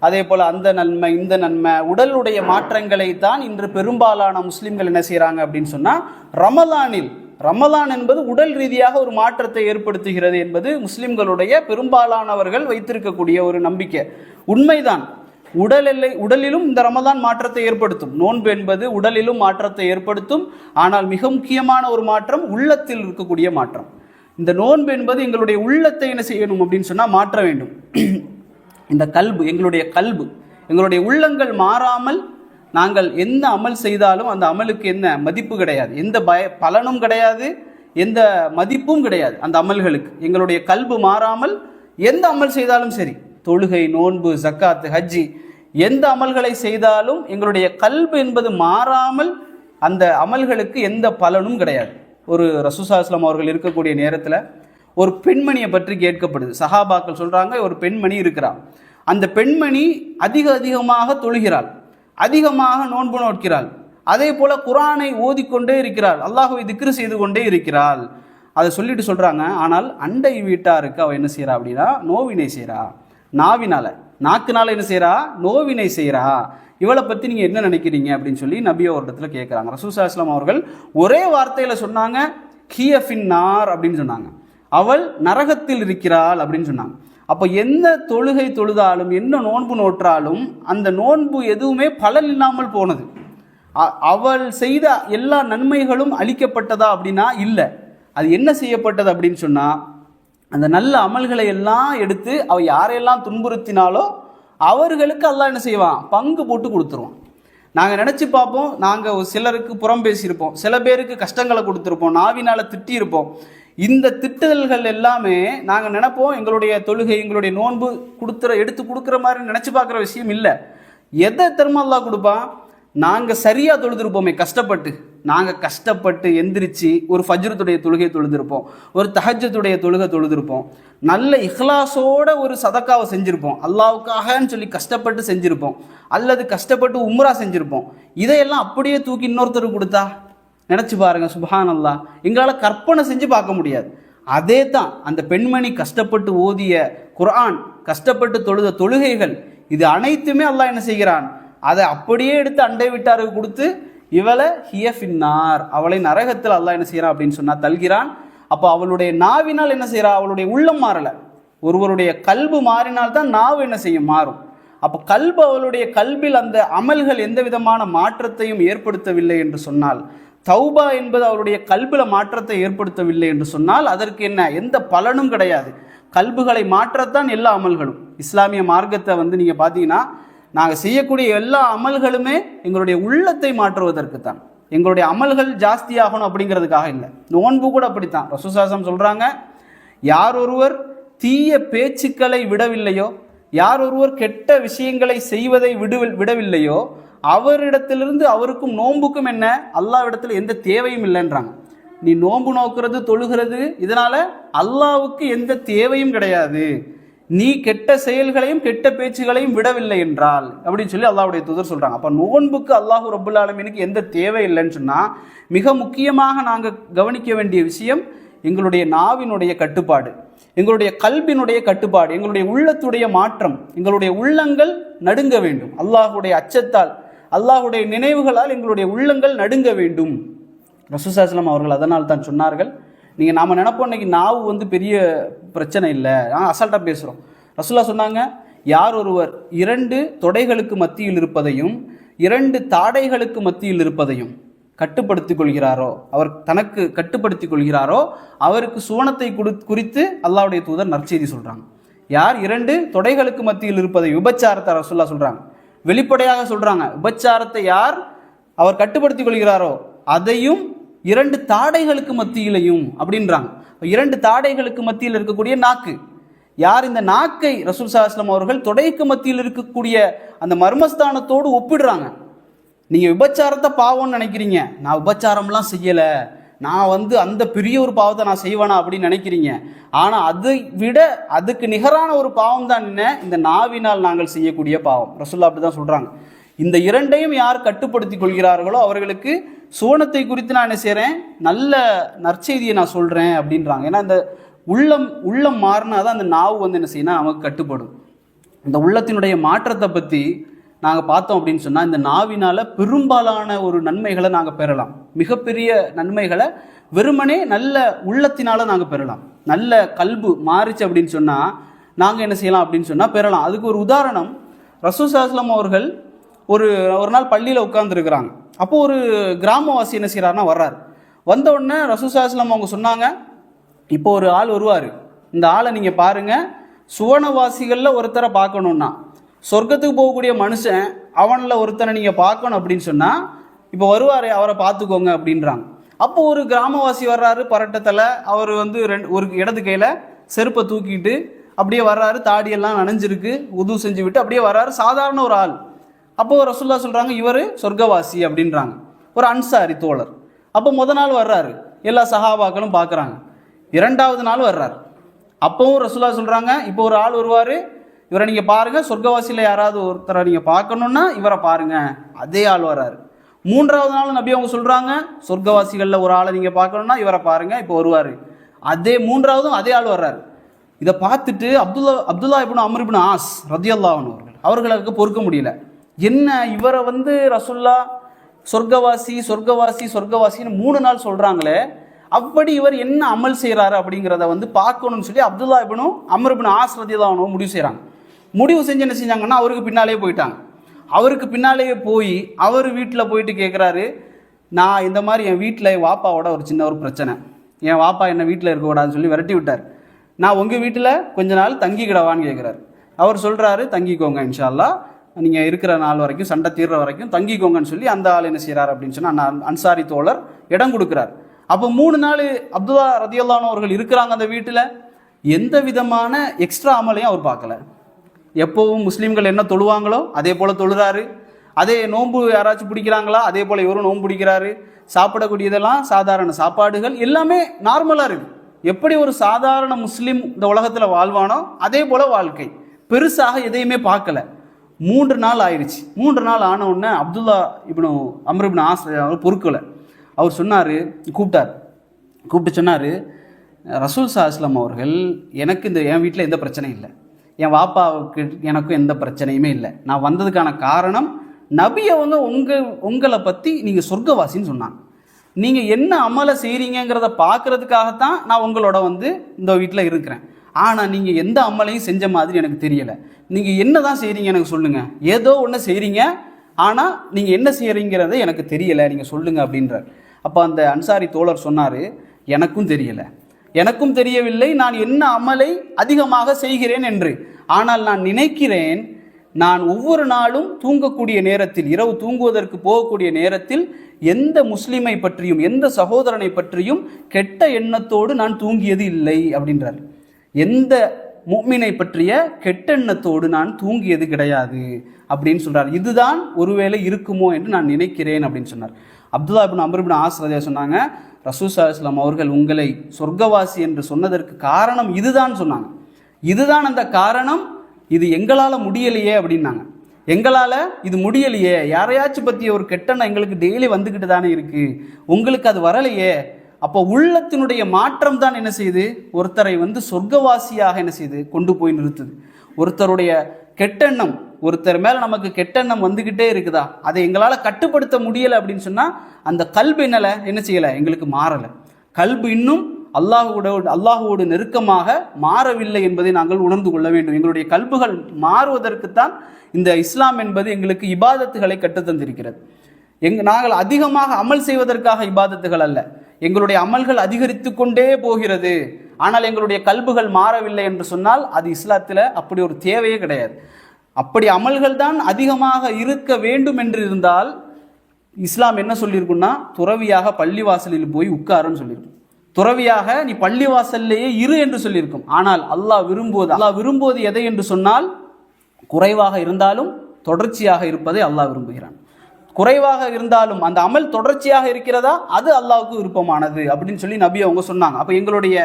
அதே போல் அந்த நன்மை இந்த நன்மை, உடலுடைய மாற்றங்களை தான் இன்று பெரும்பாலான முஸ்லீம்கள் என்ன செய்கிறாங்க அப்படின்னு சொன்னால், ரமலான் என்பது உடல் ரீதியாக ஒரு மாற்றத்தை ஏற்படுத்துகிறது என்பது முஸ்லிம்களுடைய பெரும்பாலானவர்கள் வைத்திருக்கக்கூடிய ஒரு நம்பிக்கை. உண்மைதான், உடலிலும் இந்த ரமலான் மாற்றத்தை ஏற்படுத்தும். நோன்பு என்பது உடலிலும் மாற்றத்தை ஏற்படுத்தும். ஆனால் மிக முக்கியமான ஒரு மாற்றம் உள்ளத்தில் இருக்கக்கூடிய மாற்றம். இந்த நோன்பு என்பது எங்களுடைய உள்ளத்தை என்ன செய்யணும் அப்படின்னு சொன்னால் மாற்ற வேண்டும். இந்த எங்களுடைய உள்ளங்கள் மாறாமல் நாங்கள் எந்த அமல் செய்தாலும் அந்த அமலுக்கு என்ன மதிப்பு கிடையாது, எந்த பலனும் கிடையாது, எந்த மதிப்பும் கிடையாது அந்த அமல்களுக்கு. எங்களுடைய கல்பு மாறாமல் எந்த அமல் செய்தாலும் சரி, தொழுகை, நோன்பு, ஜக்காத்து, ஹஜ்ஜி, எந்த அமல்களை செய்தாலும் எங்களுடைய கல்பு என்பது மாறாமல் அந்த அமல்களுக்கு எந்த பலனும் கிடையாது. ஒரு ரசூலுல்லாஹி ஸல்லல்லாஹு அலைஹி வஸல்லம் அவர்கள் இருக்கக்கூடிய நேரத்தில் ஒரு பெண்மணியை பற்றி கேட்கப்படுது. சஹாபாக்கள் சொல்கிறாங்க, ஒரு பெண்மணி இருக்கிறாள், அந்த பெண்மணி அதிகமாக தொழுகிறாள், அதிகமாக நோன்பு நோக்கிறாள், அதே போல குர்ஆனை ஓதிக்கொண்டே இருக்கிறாள், அல்லாஹ்வை திக்ரு செய்து கொண்டே இருக்கிறாள். அதை சொல்லிட்டு சொல்கிறாங்க, ஆனால் அண்டை வீட்டாருக்கு அவள் என்ன செய்கிறா அப்படின்னா நோவினை செய்கிறா, நாக்குனால என்ன செய்கிறா, நோவினை செய்கிறா, இவளை பற்றி நீங்கள் என்ன நினைக்கிறீங்க அப்படின்னு சொல்லி நபியோ ஒரு இடத்துல கேட்குறாங்க. ரசூலுல்லாஹி ஸல்லல்லாஹு அலைஹி வஸல்லம் அவர்கள் ஒரே வார்த்தையில் சொன்னாங்க, ஹிய ஃபின்னார் அப்படின்னு சொன்னாங்க, அவள் நரகத்தில் இருக்கிறாள் அப்படின்னு சொன்னாங்க. அப்போ எந்த தொழுகை தொழுதாலும் என்ன நோன்பு நோற்றாலும் அந்த நோன்பு எதுவுமே பலன் இல்லாமல் போனது. அவள் செய்த எல்லா நன்மைகளும் அளிக்கப்பட்டதா அப்படின்னா இல்லை. அது என்ன செய்யப்பட்டது அப்படின்னு சொன்னால், அந்த நல்ல அமல்களை எல்லாம் எடுத்து அவள் யாரையெல்லாம் துன்புறுத்தினாலோ அவர்களுக்கு அல்லாஹ் என்ன செய்வான், பங்கு போட்டு கொடுத்துருவான். நாங்கள் நினச்சி பார்ப்போம், நாங்கள் சிலருக்கு புறம் பேசியிருப்போம், சில பேருக்கு கஷ்டங்களை கொடுத்துருப்போம், நாவினால் திட்டியிருப்போம். இந்த திட்டுதல்கள் எல்லாமே நாங்கள் நினைப்போம் எங்களுடைய தொழுகை, எங்களுடைய நோன்பு எடுத்து கொடுக்குற மாதிரி நினச்சி பார்க்குற விஷயம் இல்லை. எதை திரும்ப அல்லாஹ் கொடுப்பான், நாங்கள் சரியாக தொழுதுருப்போமே, கஷ்டப்பட்டு எந்திரிச்சு ஒரு ஃபஜ்ருடைய தொழுகை தொழுதுருப்போம், ஒரு தஹஜ்ஜுடைய தொழுதுருப்போம், நல்ல இஹ்லாஸோட ஒரு சதக்காவை செஞ்சுருப்போம், அல்லாஹ்வுக்காகன்னு சொல்லி கஷ்டப்பட்டு செஞ்சுருப்போம், அல்லது கஷ்டப்பட்டு உம்ரா செஞ்சுருப்போம். இதையெல்லாம் அப்படியே தூக்கி இன்னொருத்தருக்கு கொடுத்தா நினச்சி பாருங்கள், சுப்ஹான் அல்லாஹ், எங்களால் கற்பனை செஞ்சு பார்க்க முடியாது. அதே தான் அந்த பெண்மணி கஷ்டப்பட்டு ஓதிய குர்ஆன், கஷ்டப்பட்டு தொழுத தொழுகைகள், இது அனைத்துமே அல்லாஹ் என்ன செய்கிறான், அதை அப்படியே எடுத்து அண்டை வீட்டாருக்கு கொடுத்து இவளை ஹிய ஃபின்னார், அவளை நரகத்தில் அல்லாஹ் என்ன செய்யறான் அப்படின்னு சொன்னா தல்கிறான். அப்போ அவளுடைய நாவினால் என்ன செய்யறா, அவளுடைய உள்ளம் மாறல. ஒருவருடைய கல்பு மாறினால்தான் நாவு என்ன செய்யும், மாறும். அப்போ கல்பு, அவளுடைய கல்பில் அந்த அமல்கள் எந்த விதமான மாற்றத்தையும் ஏற்படுத்தவில்லை என்று சொன்னால், தௌபா என்பது அவருடைய கல்பில் மாற்றத்தை ஏற்படுத்தவில்லை என்று சொன்னால் அதற்கு என்ன, எந்த பலனும் கிடையாது. கல்புகளை மாற்றத்தான் எல்லா அமல்களும். இஸ்லாமிய மார்க்கத்தை வந்து நீங்கள் பார்த்தீங்கன்னா, நாங்கள் செய்யக்கூடிய எல்லா அமல்களுமே எங்களுடைய உள்ளத்தை மாற்றுவதற்கு தான். எங்களுடைய அமல்கள் ஜாஸ்தியாகணும் அப்படிங்கிறதுக்காக இல்லை. நோன்பு கூட அப்படித்தான். ரசூலுல்லாஹி சொல்கிறாங்க, யார் ஒருவர் தீய பேச்சுக்களை விடவில்லையோ, யார் ஒருவர் கெட்ட விஷயங்களை செய்வதை விடவில்லையோ, அவரிடத்திலிருந்து அவருக்கும் நோன்புக்கும் என்ன, அல்லாஹ்விடத்தில் எந்த தேவையும் இல்லைன்றாங்க. நீ நோன்பு நோக்கிறது, தொழுகிறது, இதனால அல்லாஹ்வுக்கு எந்த தேவையும் கிடையாது. நீ கெட்ட செயல்களையும் கெட்ட பேச்சுகளையும் விடவில்லை என்றால் அப்படின்னு சொல்லி அல்லாஹ்வுடைய தூதர் சொல்றாங்க. அப்ப நோன்புக்கு அல்லாஹ் ரப்புல் ஆலமீனுக்கு எந்த தேவை இல்லைன்னு சொன்னா, மிக முக்கியமாக நாங்கள் கவனிக்க வேண்டிய விஷயம் எங்களுடைய நாவினுடைய கட்டுப்பாடு, எங்களுடைய கல்பினுடைய கட்டுப்பாடு, எங்களுடைய உள்ளத்துடைய மாற்றம். எங்களுடைய உள்ளங்கள் நடுங்க வேண்டும். அல்லாஹுடைய அச்சத்தால், அல்லாஹுடைய நினைவுகளால் எங்களுடைய உள்ளங்கள் நடுங்க வேண்டும். ரசூலுல்லாஹி ஸல்லல்லாஹு அலைஹி வஸல்லம் அவர்கள் அதனால் தான் சொன்னார்கள், நீங்கள் நாம் நினைப்போம் இன்னைக்கு நாவு வந்து பெரிய பிரச்சனை இல்லை, நாங்கள் அசால்ட்டாக பேசுகிறோம். ரசூலுல்லாஹி சொன்னாங்க, யார் ஒருவர் 2 தொடைகளுக்கு மத்தியில் இருப்பதையும் 2 தாடைகளுக்கு மத்தியில் இருப்பதையும் கட்டுப்படுத்திக் கொள்கிறாரோ, அவர் தனக்கு கட்டுப்படுத்திக் கொள்கிறாரோ, அவருக்கு சுவனத்தை குறித்து அல்லாஹ்வுடைய தூதர் நற்செய்தி சொல்கிறாங்க. யார் 2 தொடைகளுக்கு மத்தியில் இருப்பதை, விபச்சாரத்தை ரசூலுல்லாஹி சொல்கிறாங்க, வெளிப்படையாக சொல்கிறாங்க. விபச்சாரத்தை யார் அவர் கட்டுப்படுத்திக் கொள்கிறாரோ அதையும் 2 தாடைகளுக்கு மத்தியிலையும் அப்படின்றாங்க. 2 தாடைகளுக்கு மத்தியில் இருக்கக்கூடிய நாக்கு, யார் இந்த நாக்கை ரசூல் ஸல்லல்லாஹு அலைஹி வஸல்லம் அவர்கள் தொடைக்கு மத்தியில் இருக்கக்கூடிய அந்த மர்மஸ்தானத்தோடு ஒப்பிடுறாங்க. நீங்கள் விபச்சாரத்தை பாவம்னு நினைக்கிறீங்க, நான் விபச்சாரம்லாம் செய்யலை, நான் வந்து அந்த பெரிய ஒரு பாவத்தை நான் செய்வேனா அப்படின்னு நினைக்கிறீங்க. ஆனால் அதை விட அதுக்கு நிகரான ஒரு பாவம் தான் என்ன, இந்த நாவினால் நாங்கள் செய்யக்கூடிய பாவம். ரசூலுல்லாஹ் அப்படி தான் சொல்கிறாங்க. இந்த 2ஐயும் யார் கட்டுப்படுத்தி கொள்கிறார்களோ அவர்களுக்கு சுவனத்தை குறித்து நான் என்ன செய்கிறேன், நல்ல நற்செய்தியை நான் சொல்கிறேன் அப்படின்றாங்க. ஏன்னா இந்த உள்ளம் மாறினா தான் அந்த நாவு வந்து என்ன செய்யணும், நமக்கு கட்டுப்படும். இந்த உள்ளத்தினுடைய மாற்றத்தை பற்றி நாங்கள் பார்த்தோம் அப்படின்னு சொன்னால், இந்த நாவினால் பெரும்பாலான ஒரு நன்மைகளை நாங்கள் பெறலாம். மிகப்பெரிய நன்மைகளை வெறுமனே நல்ல உள்ளத்தினால நாங்கள் பெறலாம். நல்ல கல்பு மாறிச்சு அப்படின்னு சொன்னால் நாங்கள் என்ன செய்யலாம் அப்படின்னு சொன்னால் பெறலாம். அதுக்கு ஒரு உதாரணம், ரசூல் ஸல்லல்லாஹு அலைஹி வஸல்லம் அவர்கள் ஒரு நாள் பள்ளியில் உட்கார்ந்துருக்கிறாங்க. அப்போது ஒரு கிராமவாசி என்ன செய்கிறாருன்னா வர்றார். வந்த உடனே ரசூல் ஸல்லல்லாஹு அலைஹி வஸல்லம் அவங்க சொன்னாங்க, இப்போ ஒரு ஆள் வருவார், இந்த ஆளை நீங்கள் பாருங்கள், சுவனவாசிகளில் ஒருத்தரை பார்க்கணுன்னா, சொர்க்கத்துக்கு போகக்கூடிய மனுஷன் அவனில் ஒருத்தனை நீங்கள் பார்க்கணும் அப்படின்னு சொன்னால் இப்போ வருவார், அவரை பார்த்துக்கோங்க அப்படின்றாங்க. அப்போ ஒரு கிராமவாசி வர்றாரு பரட்டத்தில், அவர் வந்து ஒரு இடது கையில் செருப்பை தூக்கிட்டு அப்படியே வர்றாரு, தாடியெல்லாம் நனைஞ்சிருக்கு, உது செஞ்சு விட்டு அப்படியே வர்றாரு, சாதாரண ஒரு ஆள். அப்போது ரசூலுல்லாஹ் சொல்கிறாங்க, இவர் சொர்க்கவாசி அப்படின்றாங்க, ஒரு அன்சாரி தோழர். அப்போ நாள் வர்றாரு, எல்லா சஹாபாக்களும் பார்க்குறாங்க. 2வது நாள் வர்றார், அப்போவும் ரசூலுல்லாஹ் சொல்கிறாங்க, இப்போ ஒரு ஆள் வருவார், இவரை நீங்கள் பாருங்கள், சொர்க்கவாசியில் யாராவது ஒருத்தரை நீங்கள் பார்க்கணுன்னா இவரை பாருங்கள். அதே ஆள் வர்றாரு. 3வது நாள் நபி அவங்க சொல்கிறாங்க, சொர்க்கவாசிகளில் ஒரு ஆளை நீங்கள் பார்க்கணுன்னா இவரை பாருங்கள், இப்போ வருவார். அதே 3வதும் அதே ஆள் வர்றாரு. இதை பார்த்துட்டு அப்துல்லா இப்னு அம்ர் இப்னு ஆஸ் ரலியல்லாஹு அன்ஹு அவர்களுக்கு பொறுக்க முடியல. என்ன இவரை வந்து ரசூலுல்லாஹ் சொர்க்கவாசி சொர்க்கவாசி சொர்க்கவாசின்னு 3 நாள் சொல்கிறாங்களே, அப்படி இவர் என்ன அமல் செய்கிறாரு அப்படிங்கிறத வந்து பார்க்கணும்னு சொல்லி அப்துல்லா இப்னு அம்ர் இப்னு ஆஸ் ரலியல்லாஹு அன்ஹு முடிவு செய்கிறாங்க. முடிவு செஞ்சு என்ன செஞ்சாங்கன்னா, அவருக்கு பின்னாலே போயிட்டாங்க. அவருக்கு பின்னாலேயே போய் அவர் வீட்டில் போயிட்டு கேட்குறாரு, நான் இந்த மாதிரி என் வீட்டில் என் வாப்பாவோட ஒரு சின்ன ஒரு பிரச்சனை, என் வாப்பா என்ன வீட்டில் இருக்கக்கூடாதுன்னு சொல்லி விரட்டி விட்டார், நான் உங்கள் வீட்டில் கொஞ்ச நாள் தங்கிக்கிடவான்னு கேட்குறாரு. அவர் சொல்கிறாரு, தங்கிக்கோங்க இன்ஷா அல்லாஹ், நீங்கள் இருக்கிற நாள் வரைக்கும், சண்டை தீர்ற வரைக்கும் தங்கிக்கோங்கன்னு சொல்லி அந்த ஆள் என்ன செய்கிறார் அப்படின்னு சொன்னால் அன்சாரி தோழர் இடம் கொடுக்குறார். அப்போ 3 நாள் அப்துல்லா ரலியல்லாஹு அன்ஹு அவர்கள் இருக்கிறாங்க அந்த வீட்டில். எந்த விதமான எக்ஸ்ட்ரா அமலையும் அவர் பார்க்கல. எப்போவும் முஸ்லீம்கள் என்ன தொழுவாங்களோ அதே போல் தொழுறாரு. அதே நோன்பு யாராச்சும் பிடிக்கிறாங்களா அதே போல் இவரும் நோன்பு பிடிக்கிறாரு. சாப்பிடக்கூடியதெல்லாம் சாதாரண சாப்பாடுகள் எல்லாமே நார்மலாக இருக்குது. எப்படி ஒரு சாதாரண முஸ்லீம் இந்த உலகத்தில் வாழ்வானோ அதே போல் வாழ்க்கை, பெருசாக எதையுமே பார்க்கல. 3 நாள் ஆயிடுச்சு. 3 நாள் ஆன உடனே அப்துல்லா இப்னு அம்ர் இப்னு ஆஸ் பொறுக்கலை. அவர் சொன்னார், கூப்பிட்டு சொன்னார், ரசூல் ஸல்லல்லாஹு அலைஹி வஸல்லம் அவர்கள் எனக்கு என் வீட்டில் எந்த பிரச்சனையும் இல்லை, என் வாப்பாவுக்கு எனக்கும் எந்த பிரச்சனையுமே இல்லை, நான் வந்ததுக்கான காரணம் நபி அவங்க உங்களை பற்றி நீங்கள் சொர்க்கவாசின்னு சொன்னாங்க. நீங்கள் என்ன அமலை செய்கிறீங்கிறத பார்க்கறதுக்காகத்தான் நான் உங்களோட இந்த வீட்டில் இருக்கிறேன். ஆனால் நீங்கள் எந்த அமலையும் செஞ்ச மாதிரி எனக்கு தெரியலை. நீங்கள் என்ன தான் செய்கிறீங்க எனக்கு சொல்லுங்கள். ஏதோ ஒன்று செய்கிறீங்க, ஆனால் நீங்கள் என்ன செய்கிறீங்கிறத எனக்கு தெரியலை, நீங்கள் சொல்லுங்கள் அப்படின்றார். அப்போ அந்த அன்சாரி தோழர் சொன்னார், எனக்கும் தெரியவில்லை நான் என்ன அமலை அதிகமாக செய்கிறேன் என்று. ஆனால் நான் நினைக்கிறேன், நான் ஒவ்வொரு நாளும் தூங்கக்கூடிய நேரத்தில், இரவு தூங்குவதற்கு போகக்கூடிய நேரத்தில் எந்த முஸ்லிமை பற்றியும் எந்த சகோதரனை பற்றியும் கெட்ட எண்ணத்தோடு நான் தூங்கியது இல்லை அப்படின்றார். எந்த முஃமினை பற்றிய கெட்ட எண்ணத்தோடு நான் தூங்கியது கிடையாது அப்படின்னு சொல்றார். இதுதான் ஒருவேளை இருக்குமோ என்று நான் நினைக்கிறேன் அப்படின்னு சொன்னார். அப்துல்லா இப்னு அம்ர் இப்னு ஆஸ் ரலியல்லாஹு சொன்னாங்க, ரசூல் ஸல்லல்லாஹு அலைஹி வஸல்லம் அவர்கள் உங்களை சொர்க்கவாசி என்று சொன்னதற்கு காரணம் இதுதான் சொன்னாங்க. இதுதான் அந்த காரணம், இது எங்களால் முடியலையே அப்படின்னாங்க. எங்களால் இது முடியலையே, யாரையாச்சும் பற்றிய ஒரு கெட்டெண்ணம் எங்களுக்கு டெய்லி வந்துக்கிட்டு தானே இருக்குது, உங்களுக்கு அது வரலையே. அப்போ உள்ளத்தினுடைய மாற்றம் தான் என்ன செய்யுது, ஒருத்தரை சொர்க்கவாசியாக என்ன செய்யுது கொண்டு போய் நிறுத்துது. ஒருத்தருடைய கெட்டெண்ணம், ஒருத்தர் மேலே நமக்கு கெட்டெண்ணம் வந்துக்கிட்டே இருக்குதா, அதை எங்களால் கட்டுப்படுத்த முடியலை அப்படின்னு சொன்னால் அந்த கல்பு என்ன செய்யலை, எங்களுக்கு மாறலை. கல்பு இன்னும் அல்லாஹுவோடு நெருக்கமாக மாறவில்லை என்பதை நாங்கள் உணர்ந்து கொள்ள வேண்டும். எங்களுடைய கல்புகள் மாறுவதற்குத்தான் இந்த இஸ்லாம் என்பது எங்களுக்கு இபாதத்துகளை கற்றுத்தந்திருக்கிறது. நாங்கள் அதிகமாக அமல் செய்வதற்காக இபாதத்துகள் அல்ல. எங்களுடைய அமல்கள் அதிகரித்து கொண்டே போகிறது, ஆனால் எங்களுடைய கல்புகள் மாறவில்லை என்று சொன்னால் அது இஸ்லாத்தில் அப்படி ஒரு தேவையே கிடையாது. அப்படி அமல்கள் தான் அதிகமாக இருக்க வேண்டும் என்று இருந்தால் இஸ்லாம் என்ன சொல்லியிருக்குன்னா, துறவியாக பள்ளிவாசலில் போய் உட்காருன்னு சொல்லியிருக்கும். துறவியாக நீ பள்ளிவாசல்லையே இரு என்று சொல்லியிருக்கும். ஆனால் அல்லாஹ் விரும்புவது எதை என்று சொன்னால், குறைவாக இருந்தாலும் தொடர்ச்சியாக இருப்பதை அல்லாஹ் விரும்புகிறான். குறைவாக இருந்தாலும் அந்த அமல் தொடர்ச்சியாக இருக்கிறதா, அது அல்லாஹ்வுக்கு விருப்பமானது அப்படின்னு சொல்லி நபி அவங்க சொன்னாங்க. அப்போ எங்களுடைய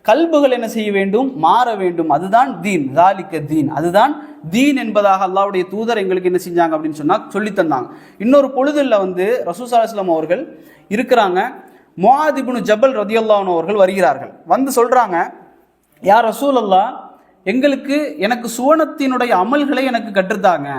கல்புகள் என்ன செய்ய வேண்டும், மாற வேண்டும். அதுதான் தீன், தாலிக்க தீன், அதுதான் தீன் என்பதாக அல்லாஹ்வுடைய தூதர் எங்களுக்கு என்ன செஞ்சாங்க அப்படின்னு சொன்னால் சொல்லி தந்தாங்க. இன்னொரு பொழுதுல ரசூல் ஸல்லல்லாஹு அலைஹி வஸல்லம் அவர்கள் இருக்கிறாங்க. முஆத் இப்னு ஜபல் ரலியல்லாஹு அன்ஹு அவர்கள் வருகிறார்கள். சொல்றாங்க, யா ரசூலல்லாஹ், எனக்கு சுவனத்தினுடைய அமல்களை எனக்கு கற்றுத்தாங்க,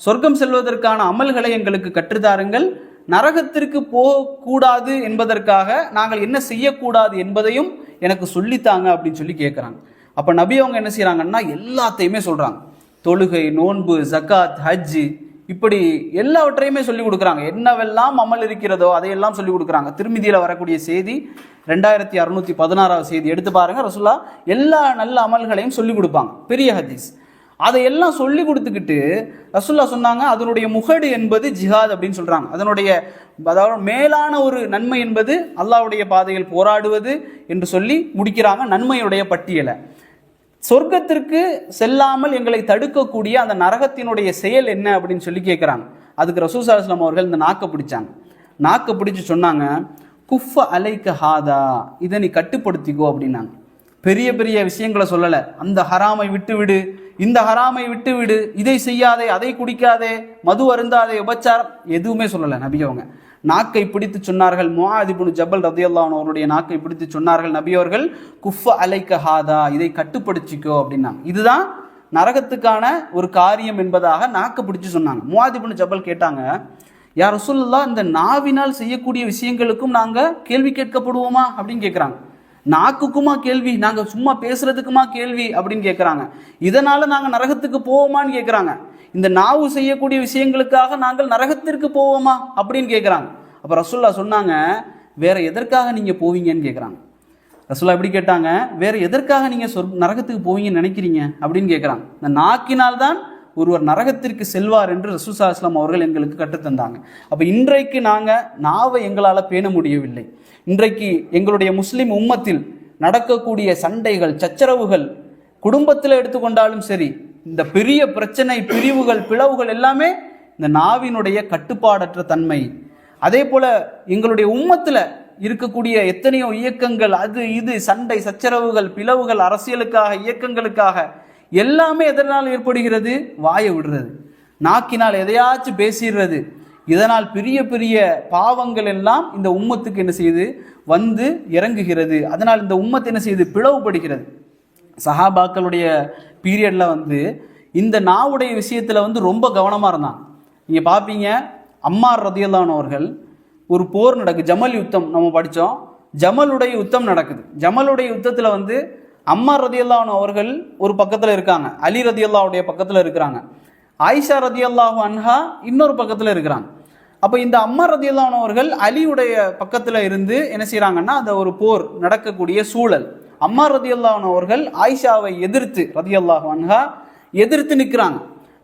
சொர்க்கம் செல்வதற்கான அமல்களை எங்களுக்கு கற்றுத்தாருங்கள், நரகத்திற்கு போகக்கூடாது என்பதற்காக நாங்கள் என்ன செய்யக்கூடாது என்பதையும் எனக்கு சொல்லித்தாங்க அப்படின்னு சொல்லி கேட்குறாங்க. அப்போ நபி அவங்க என்ன செய்கிறாங்கன்னா எல்லாத்தையுமே சொல்கிறாங்க. தொழுகை, நோன்பு, ஜக்காத், ஹஜ்ஜு, இப்படி எல்லாவற்றையுமே சொல்லிக் கொடுக்குறாங்க. என்னவெல்லாம் அமல் இருக்கிறதோ அதையெல்லாம் சொல்லிக் கொடுக்குறாங்க. திருமிதியில் வரக்கூடிய செய்தி 2616 செய்தி எடுத்து பாருங்க. ரசூலுல்லாஹ் எல்லா நல்ல அமல்களையும் சொல்லிக் கொடுப்பாங்க, பெரிய ஹதீஸ். அதையெல்லாம் சொல்லி கொடுத்துக்கிட்டு ரசூலுல்லாஹ் சொன்னாங்க, அதனுடைய முகடு என்பது ஜிஹாத் அப்படின்னு சொல்றாங்க. அதாவது மேலான ஒரு நன்மை என்பது அல்லாஹ்வுடைய பாதையில் போராடுவது என்று சொல்லி முடிக்கிறாங்க நன்மையுடைய பட்டியலை. சொர்க்கத்திற்கு செல்லாமல் எங்களை தடுக்கக்கூடிய அந்த நரகத்தினுடைய செயல் என்ன அப்படின்னு சொல்லி கேட்குறாங்க. அதுக்கு ரசூல் ஸல்லல்லாஹு அலைஹி வஸல்லம் அவர்கள் இந்த நாக்கை பிடிச்சாங்க. நாக்கை பிடிச்சி சொன்னாங்க, குஃப அலைக்க ஹாதா, இதை நீ கட்டுப்படுத்திக்கோ அப்படின்னாங்க. பெரிய பெரிய விஷயங்களை சொல்லலை. அந்த ஹராமை விட்டு விடு, இந்த ஹராமை விட்டு விடு, இதை செய்யாதே, அதை குடிக்காதே, மது அருந்தாதே, உபச்சாரம், எதுவுமே சொல்லலை நபி அவங்க. நாக்கை பிடித்து சொன்னார்கள். முஆத் இப்னு ஜபல் ரலியல்லாஹு அன்ஹு அவருடைய நாக்கை பிடித்து சொன்னார்கள் நபி அவர்கள், குஃப அலைக்க ஹாதா, இதை கட்டுப்படுத்திக்கோ அப்படின்னாங்க. இதுதான் நரகத்துக்கான ஒரு காரியம் என்பதாக நாக்கை பிடிச்சு சொன்னாங்க. முஆத் இப்னு ஜபல் கேட்டாங்க, யா ரசூலுல்லாஹ், இந்த நாவினால் செய்யக்கூடிய விஷயங்களுக்கும் நாங்கள் கேள்வி கேட்கப்படுவோமா அப்படின்னு கேட்குறாங்க. நாக்குக்குமா கேள்வி, நாங்கள் சும்மா பேசுறதுக்குமா கேள்வி அப்படின்னு கேட்குறாங்க. இதனால நாங்கள் நரகத்துக்கு போவோமான்னு கேட்குறாங்க. இந்த நாவு செய்யக்கூடிய விஷயங்களுக்காக நாங்கள் நரகத்திற்கு போவோமா அப்படின்னு கேட்குறாங்க. அப்போ ரசூலுல்லாஹ் சொன்னாங்க, வேற எதற்காக நீங்கள் போவீங்கன்னு கேட்குறாங்க. ரசூலுல்லாஹ் எப்படி கேட்டாங்க, வேற எதற்காக நீங்கள் நரகத்துக்கு போவீங்கன்னு நினைக்கிறீங்க அப்படின்னு கேட்குறாங்க. இந்த நாக்கினால் தான் ஒருவர் நரகத்திற்கு செல்வார் என்று ரசூல் ஸல்லல்லாஹு அலைஹி வஸல்லம் அவர்கள் எங்களுக்கு கற்றுத்தந்தாங்க. அப்போ இன்றைக்கு நாங்கள் நாவை எங்களால் பேண முடியவில்லை. இன்றைக்கு எங்களுடைய முஸ்லிம் உம்மத்தில் நடக்கக்கூடிய சண்டைகள், சச்சரவுகள், குடும்பத்தில் எடுத்துக்கொண்டாலும் சரி, இந்த பெரிய பிரச்சனை, பிரிவுகள், பிளவுகள் எல்லாமே இந்த நாவினுடைய கட்டுப்பாடற்ற தன்மை. அதே போல எங்களுடைய உம்மத்தில் இருக்கக்கூடிய எத்தனையோ இயக்கங்கள், அது இது சண்டை, சச்சரவுகள், பிளவுகள், அரசியலுக்காக, இயக்கங்களுக்காக, எல்லாமே எதனால் ஏற்படுகிறது, வாயை விடுறது, நாக்கினால் எதையாச்சும் பேசிடுறது. இதனால் பெரிய பெரிய பாவங்கள் எல்லாம் இந்த உம்மத்துக்கு என்ன செய்யுது, இறங்குகிறது. அதனால் இந்த உம்மத்து என்ன செய்யுது, பிளவுபடுகிறது. சஹாபாக்களுடைய பீரியட்ல இந்த நாவுடைய விஷயத்துல ரொம்ப கவனமா இருந்தான். நீங்கள் பார்ப்பீங்க, அம்மார் ரதியல்லாஹு அவர்கள் ஒரு போர் நடக்குது, ஜமல் யுத்தம் நம்ம படித்தோம். ஜமலுடைய யுத்தம் நடக்குது. ஜமலுடைய யுத்தத்தில் வந்து அம்மார் ரதியல்லாஹு அவர்கள் ஒரு பக்கத்தில் இருக்காங்க, அலி ரதியல்லாஹுடைய பக்கத்தில் இருக்கிறாங்க, ஆயிஷா ரதியல்லாஹு அன்ஹா இன்னொரு பக்கத்தில் இருக்கிறாங்க. அப்போ இந்த அம்மார் ரதியல்லாஹு அவர்கள் அலியுடைய பக்கத்தில் இருந்து என்ன செய்கிறாங்கன்னா, அந்த ஒரு போர் நடக்கக்கூடிய சூழல். அம்மார் ரதியல்லாஹு அவர்கள் ஆயிஷாவை எதிர்த்து ரதியல்லாஹு அன்ஹா எதிர்த்து நிற்கிறாங்க.